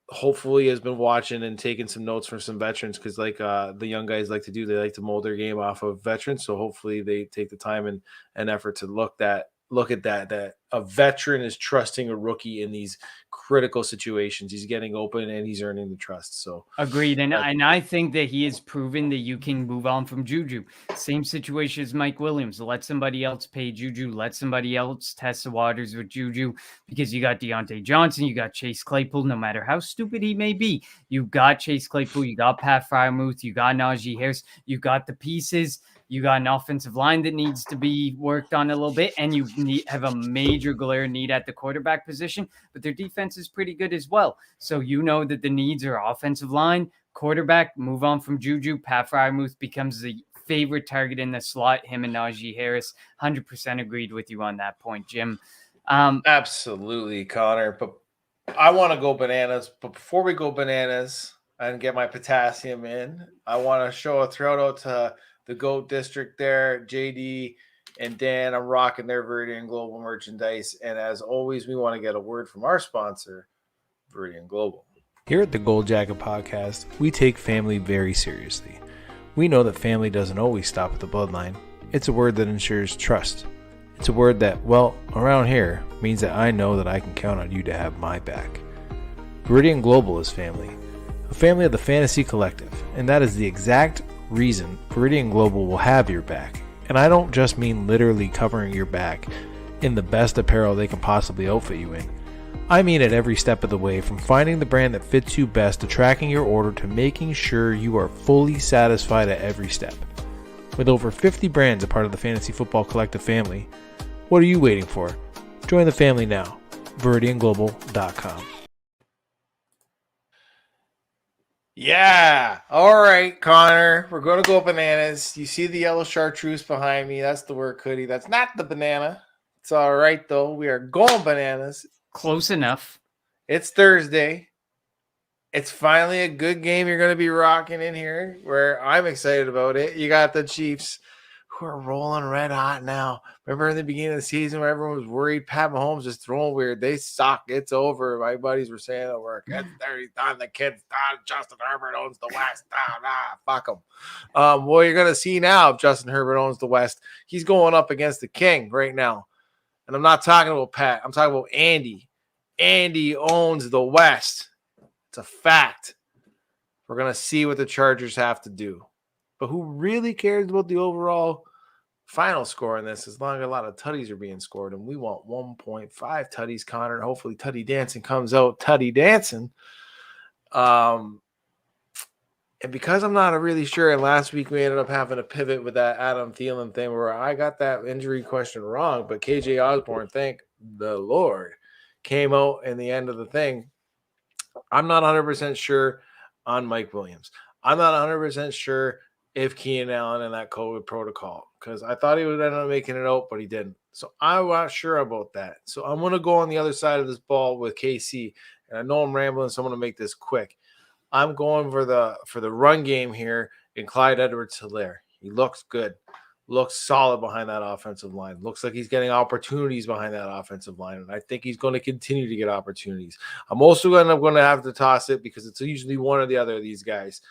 hopefully has been watching and taking some notes from some veterans, because like the young guys like to do, they like to mold their game off of veterans. So hopefully they take the time and effort to look at that a veteran is trusting a rookie in these critical situations. He's getting open and he's earning the trust. So Agreed. And I think that he has proven that you can move on from Juju. Same situation as Mike Williams. Let somebody else pay Juju. Let somebody else test the waters with Juju, because you got Deontay Johnson, you got Chase Claypool. No matter how stupid he may be, you got Chase Claypool, you got Pat Fryermuth, you got Najee Harris, you got the pieces. You got an offensive line that needs to be worked on a little bit, and you have a major glare need at the quarterback position, but their defense is pretty good as well. So you know that the needs are offensive line, quarterback, move on from Juju. Pat Fryermuth becomes the favorite target in the slot, him and Najee Harris. 100% agreed with you on that point, Jim. Absolutely, Connor. But I want to go bananas. But before we go bananas and get my potassium in, I want to show a throw out to the GOAT District there, JD and Dan. I'm rocking their Viridian Global merchandise. And as always, we want to get a word from our sponsor, Viridian Global. Here at the Gold Jacket Podcast, we take family very seriously. We know that family doesn't always stop at the bloodline. It's a word that ensures trust. It's a word that, well, around here, means that I know that I can count on you to have my back. Viridian Global is family. A family of the Fantasy Collective. And that is the exact reason Viridian Global will have your back. And I don't just mean literally covering your back in the best apparel they can possibly outfit you in. I mean it every step of the way, from finding the brand that fits you best to tracking your order to making sure you are fully satisfied at every step. With over 50 brands a part of the Fantasy Football Collective family, what are you waiting for? Join the family now. ViridianGlobal.com. Yeah. All right, Connor. We're going to go bananas. You see the yellow chartreuse behind me. That's the word hoodie. That's not the banana. It's all right, though. We are going bananas. Close enough. It's Thursday. It's finally a good game you're going to be rocking in here, where I'm excited about it. You got the Chiefs, who are rolling red hot now. Remember in the beginning of the season where everyone was worried Pat Mahomes was throwing weird? They suck. It's over. My buddies were saying at work, it's 30 done. The kid's done. Justin Herbert owns the West. Fuck him. Well, you're going to see now if Justin Herbert owns the West. He's going up against the king right now. And I'm not talking about Pat. I'm talking about Andy. Andy owns the West. It's a fact. We're going to see what the Chargers have to do. But who really cares about the overall final score in this, as long as a lot of tutties are being scored? And we want 1.5 tutties, Connor. And hopefully Tuddy Dancing comes out Tuddy Dancing. And because I'm not really sure, and last week we ended up having to pivot with that Adam Thielen thing where I got that injury question wrong, but KJ Osborne, thank the Lord, came out in the end of the thing. I'm not 100% sure on Mike Williams. I'm not 100% sure if Keenan Allen in that COVID protocol, because I thought he would end up making it out, but he didn't. So I'm not sure about that. So I'm going to go on the other side of this ball with KC. And I know I'm rambling, so I'm going to make this quick. I'm going for the run game here in Clyde Edwards-Helaire. He looks good. Looks solid behind that offensive line. Looks like he's getting opportunities behind that offensive line, and I think he's going to continue to get opportunities. I'm also going to have to toss it because it's usually one or the other of these guys.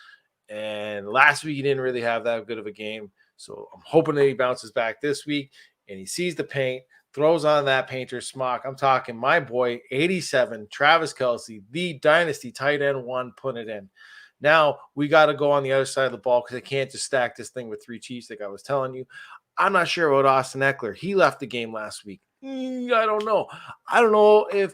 And last week he didn't really have that good of a game, so I'm hoping that he bounces back this week and he sees the paint, throws on that painter's smock. I'm talking my boy, 87, Travis Kelce, the dynasty tight end one, putting it in. Now we got to go on the other side of the ball because I can't just stack this thing with 3 Chiefs like I was telling you. I'm not sure about Austin Eckler. He left the game last week. I don't know. I don't know if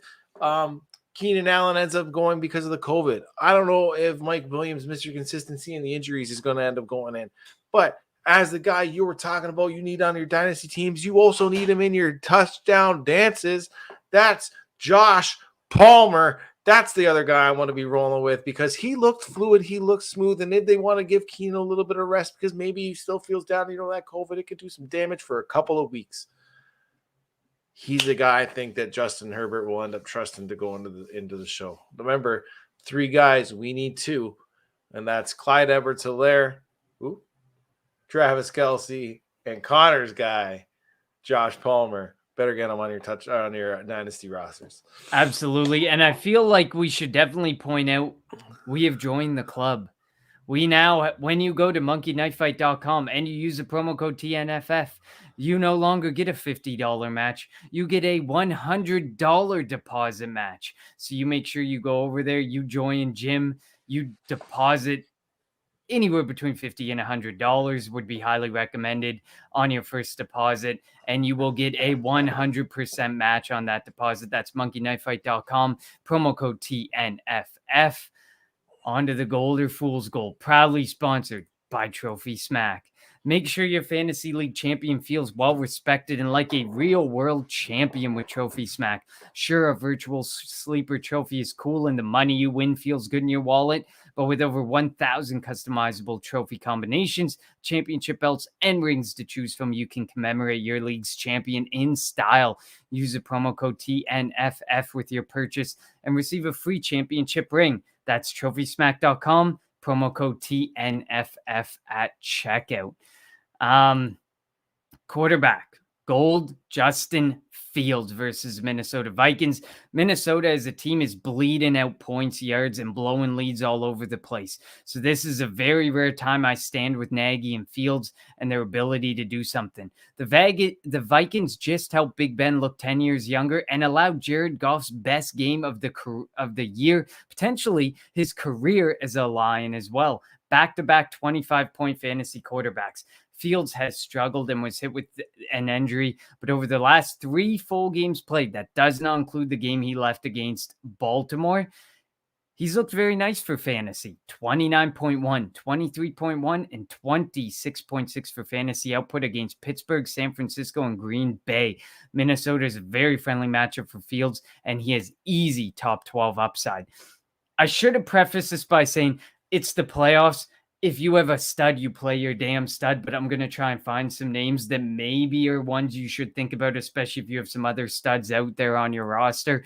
Keenan Allen ends up going because of the COVID. I don't know if Mike Williams, Mr. Consistency and the injuries, is going to end up going in. But as the guy you were talking about, you need on your dynasty teams, you also need him in your touchdown dances. That's Josh Palmer. That's the other guy I want to be rolling with because he looked fluid. He looked smooth. And they want to give Keenan a little bit of rest because maybe he still feels down. You know, that COVID, it could do some damage for a couple of weeks. He's the guy I think that Justin Herbert will end up trusting to go into the show. Remember, 3 guys, we need 2. And that's Clyde Edwards-Helaire, Travis Kelce, and Connor's guy, Josh Palmer. Better get him on your dynasty rosters. Absolutely. And I feel like we should definitely point out we have joined the club. We now, when you go to monkeyknifefight.com and you use the promo code TNFF, you no longer get a $50 match. You get a $100 deposit match. So you make sure you go over there, you join Jim, you deposit anywhere between $50 and $100 would be highly recommended on your first deposit, and you will get a 100% match on that deposit. That's monkeyknifefight.com, promo code TNFF. On to the Gold or Fool's Gold, proudly sponsored by Trophy Smack. Make sure your fantasy league champion feels well respected and like a real world champion with Trophy Smack. Sure, a virtual sleeper trophy is cool and the money you win feels good in your wallet, but with over 1,000 customizable trophy combinations, championship belts, and rings to choose from, you can commemorate your league's champion in style. Use the promo code TNFF with your purchase and receive a free championship ring. That's TrophySmack.com, promo code TNFF at checkout. Quarterback, Gold, Justin Fields versus Minnesota Vikings. Minnesota as a team is bleeding out points, yards, and blowing leads all over the place. So this is a very rare time I stand with Nagy and Fields and their ability to do something. The Vikings just helped Big Ben look 10 years younger and allowed Jared Goff's best game of the year, potentially his career as a Lion as well. Back-to-back 25-point fantasy quarterbacks. Fields has struggled and was hit with an injury, but over the last 3 full games played, that does not include the game he left against Baltimore, he's looked very nice for fantasy. 29.1, 23.1, and 26.6 for fantasy output against Pittsburgh, San Francisco, and Green Bay. Minnesota is a very friendly matchup for Fields, and he has easy top 12 upside. I should have prefaced this by saying it's the playoffs. If you have a stud, you play your damn stud, but I'm going to try and find some names that maybe are ones you should think about, especially if you have some other studs out there on your roster.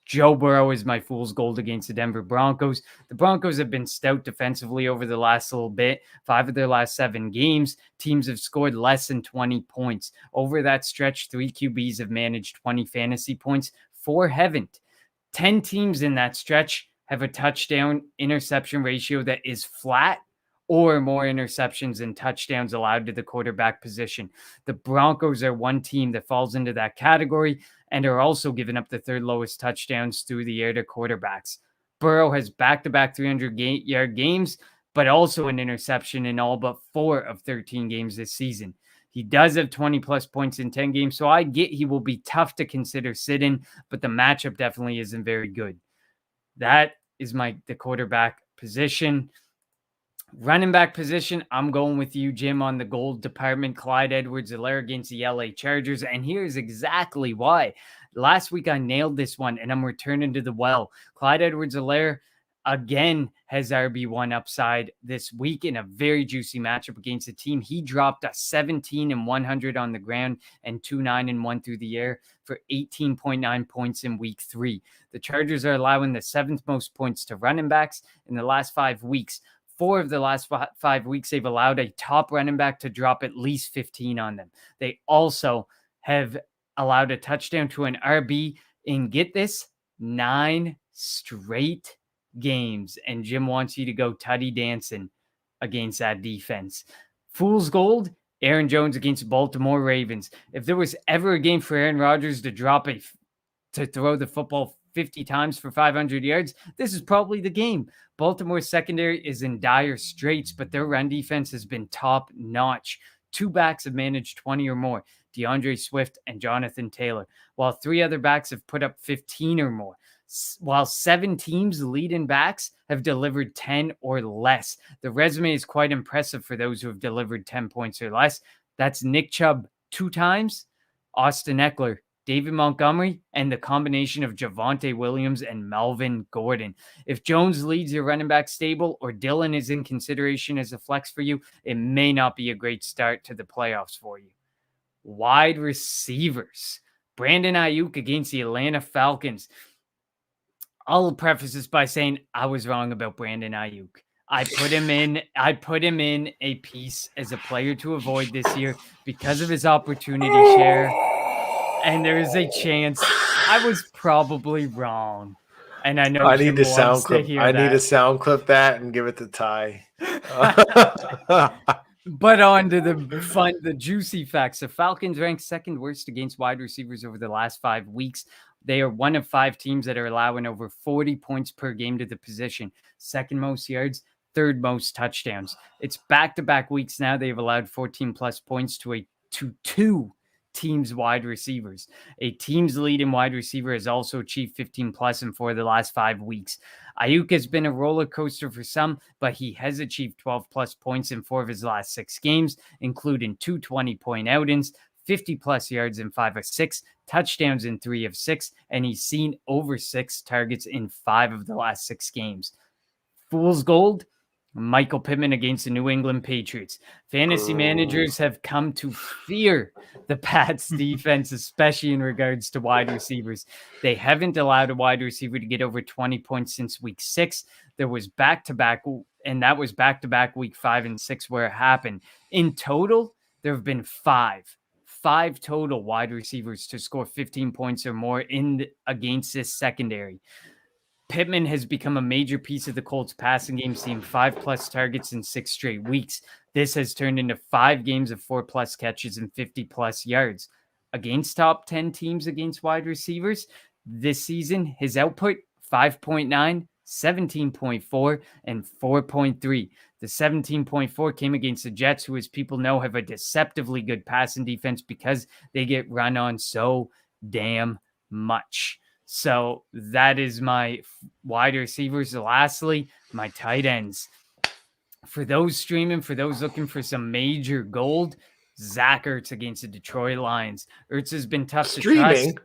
Joe Burrow is my fool's gold against the Denver Broncos. The Broncos have been stout defensively over the last little bit. 5 of their last 7 games, teams have scored less than 20 points. Over that stretch, 3 QBs have managed 20 fantasy points. 4 haven't. 10 teams in that stretch have a touchdown interception ratio that is flat or more interceptions than touchdowns allowed to the quarterback position. The Broncos are one team that falls into that category and are also giving up the 3rd lowest touchdowns through the air to quarterbacks. Burrow has back-to-back 300-yard games, but also an interception in all but 4 of 13 games this season. He does have 20-plus points in 10 games, so I get he will be tough to consider sitting, but the matchup definitely isn't very good. That is the quarterback position. Running back position, I'm going with you, Jim, on the gold department. Clyde Edwards-Helaire against the LA Chargers, and here's exactly why. Last week I nailed this one, and I'm returning to the well. Clyde Edwards-Helaire again has RB1 upside this week in a very juicy matchup against a team. He dropped a 17 and 100 on the ground and 2-9 and 1 through the air for 18.9 points in week 3. The Chargers are allowing the 7th most points to running backs in the last 5 weeks. 4 of the last 5 weeks, they've allowed a top running back to drop at least 15 on them. They also have allowed a touchdown to an RB in, get this, 9 straight games. And Jim wants you to go Tuddy dancing against that defense. Fool's gold, Aaron Jones against Baltimore Ravens. If there was ever a game for Aaron Rodgers to throw the football 50 times for 500 yards, this is probably the game. Baltimore's secondary is in dire straits, but their run defense has been top notch. 2 backs have managed 20 or more, DeAndre Swift and Jonathan Taylor, while 3 other backs have put up 15 or more. While 7 teams leading backs have delivered 10 or less. The resume is quite impressive for those who have delivered 10 points or less. That's Nick Chubb 2 times, Austin Eckler, David Montgomery, and the combination of Javonta Williams and Melvin Gordon. If Jones leads your running back stable or Dillon is in consideration as a flex for you, it may not be a great start to the playoffs for you. Wide receivers. Brandon Ayuk against the Atlanta Falcons. I'll preface this by saying I was wrong about Brandon Ayuk. I put him in a piece as a player to avoid this year because of his opportunity share. And there is a chance I was probably wrong. And I know I need to sound clip. I need to sound clip that and give it to Ty. But on to the juicy facts. The Falcons ranked 2nd worst against wide receivers over the last 5 weeks. They are one of 5 teams that are allowing over 40 points per game to the position. 2nd most yards, 3rd most touchdowns. It's back-to-back weeks now. They've allowed 14 plus points to 2 teams' wide receivers. A team's leading wide receiver has also achieved 15 plus in 4 of the last 5 weeks. Ayuk has been a roller coaster for some, but he has achieved 12 plus points in 4 of his last 6 games, including 2 20-point outings, 50 plus yards in 5 of 6, touchdowns in 3 of 6, and he's seen over 6 targets in 5 of the last 6 games. Fool's gold, Michael Pittman against the New England Patriots. Fantasy managers have come to fear the Pats defense, especially in regards to wide receivers. They haven't allowed a wide receiver to get over 20 points since week 6. There was back-to-back, and that was back-to-back week 5 and 6 where it happened. In total, there have been 5 total wide receivers to score 15 points or more against this secondary. Pittman has become a major piece of the Colts passing game, seeing 5 plus targets in 6 straight weeks. This has turned into 5 games of 4 plus catches and 50 plus yards. Against top 10 teams against wide receivers this season, his output 5.9, 17.4, and 4.3. The 17.4 came against the Jets, who, as people know, have a deceptively good passing defense because they get run on so damn much. So that is my wide receivers. Lastly, my tight ends. For those streaming, for those looking for some major gold, Zach Ertz against the Detroit Lions. Ertz has been tough to trust.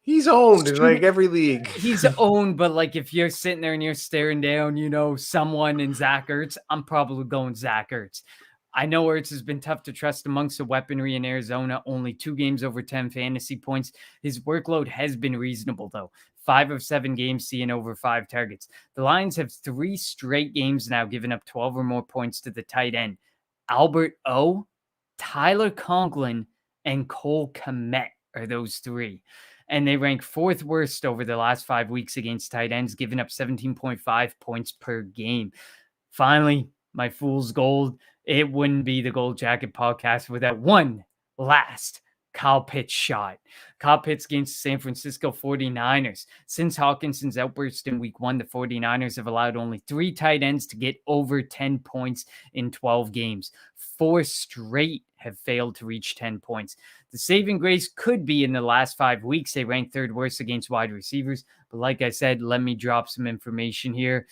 He's owned in like every league. He's owned, but like if you're sitting there and you're staring down, someone in Zach Ertz, I'm probably going Zach Ertz. I know Ertz has been tough to trust amongst the weaponry in Arizona. Only 2 games over 10 fantasy points. His workload has been reasonable, though. 5 of 7 games seeing over 5 targets. The Lions have 3 straight games now giving up 12 or more points to the tight end. Albert O, Tyler Conklin, and Cole Kmet are those 3. And they rank 4th worst over the last 5 weeks against tight ends, giving up 17.5 points per game. Finally, my fool's gold. It wouldn't be the Gold Jacket podcast without one last Kyle Pitts shot. Kyle Pitts against the San Francisco 49ers. Since Hawkinson's outburst in week 1, the 49ers have allowed only 3 tight ends to get over 10 points in 12 games. 4 straight have failed to reach 10 points. The saving grace could be in the last 5 weeks. They ranked 3rd worst against wide receivers. But like I said, let me drop some information here.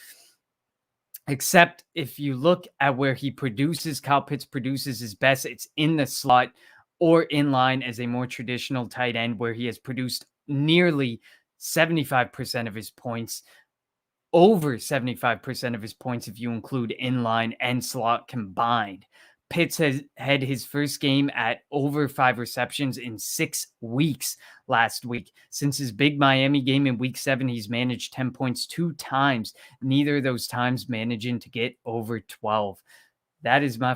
Except if you look at where he produces, Kyle Pitts produces his best, it's in the slot or in line as a more traditional tight end where he has produced nearly 75% of his points. over 75% of his points if you include inline and slot combined. Pitts has had his first game at over 5 receptions in 6 weeks last week. Since his big Miami game in week 7, he's managed 10 points 2 times, neither of those times managing to get over 12. That is my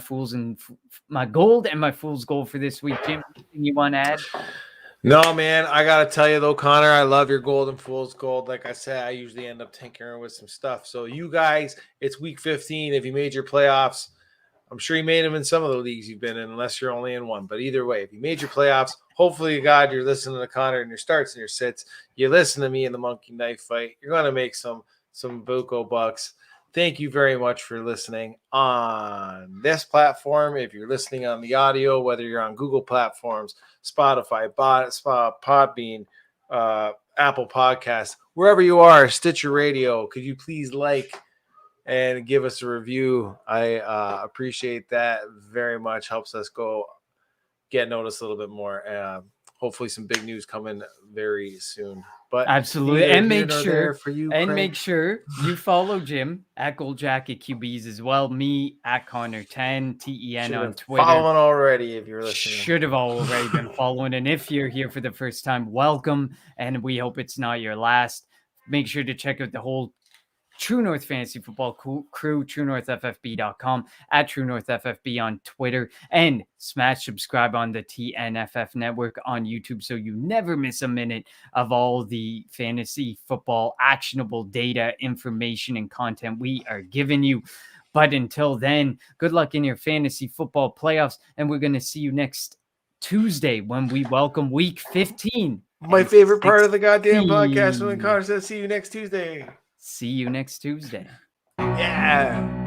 my gold and my fool's gold for this week. Jim, anything you want to add? No, man, I got to tell you, though, Connor, I love your gold and fool's gold. Like I said, I usually end up tinkering with some stuff. So you guys, it's week 15. If you made your playoffs, I'm sure you made them in some of the leagues you've been in, unless you're only in one. But either way, if you made your playoffs, hopefully, God, you're listening to Connor in your starts and your sits. You listen to me in the monkey knife fight. You're going to make some buco bucks. Thank you very much for listening on this platform. If you're listening on the audio, whether you're on Google platforms, Spotify, Podbean, Apple Podcasts, wherever you are, Stitcher Radio, could you please and give us a review? I appreciate that very much. Helps us get noticed a little bit more. Hopefully some big news coming very soon. But absolutely, and make sure Craig. You follow Jim at Gold Jacket QBs as well. Me at Connor10 TEN on Twitter. Following already if you're listening. Should have already been following, and if you're here for the first time, welcome, and we hope it's not your last. Make sure to check out the whole True North Fantasy Football crew, TrueNorthFFB.com, at TrueNorthFFB on Twitter, and smash subscribe on the TNFF network on YouTube so you never miss a minute of all the fantasy football actionable data, information, and content we are giving you. But until then, good luck in your fantasy football playoffs, and we're going to see you next Tuesday when we welcome week 15. My favorite part of the goddamn podcast when Connor says see you next Tuesday. See you next Tuesday. Yeah.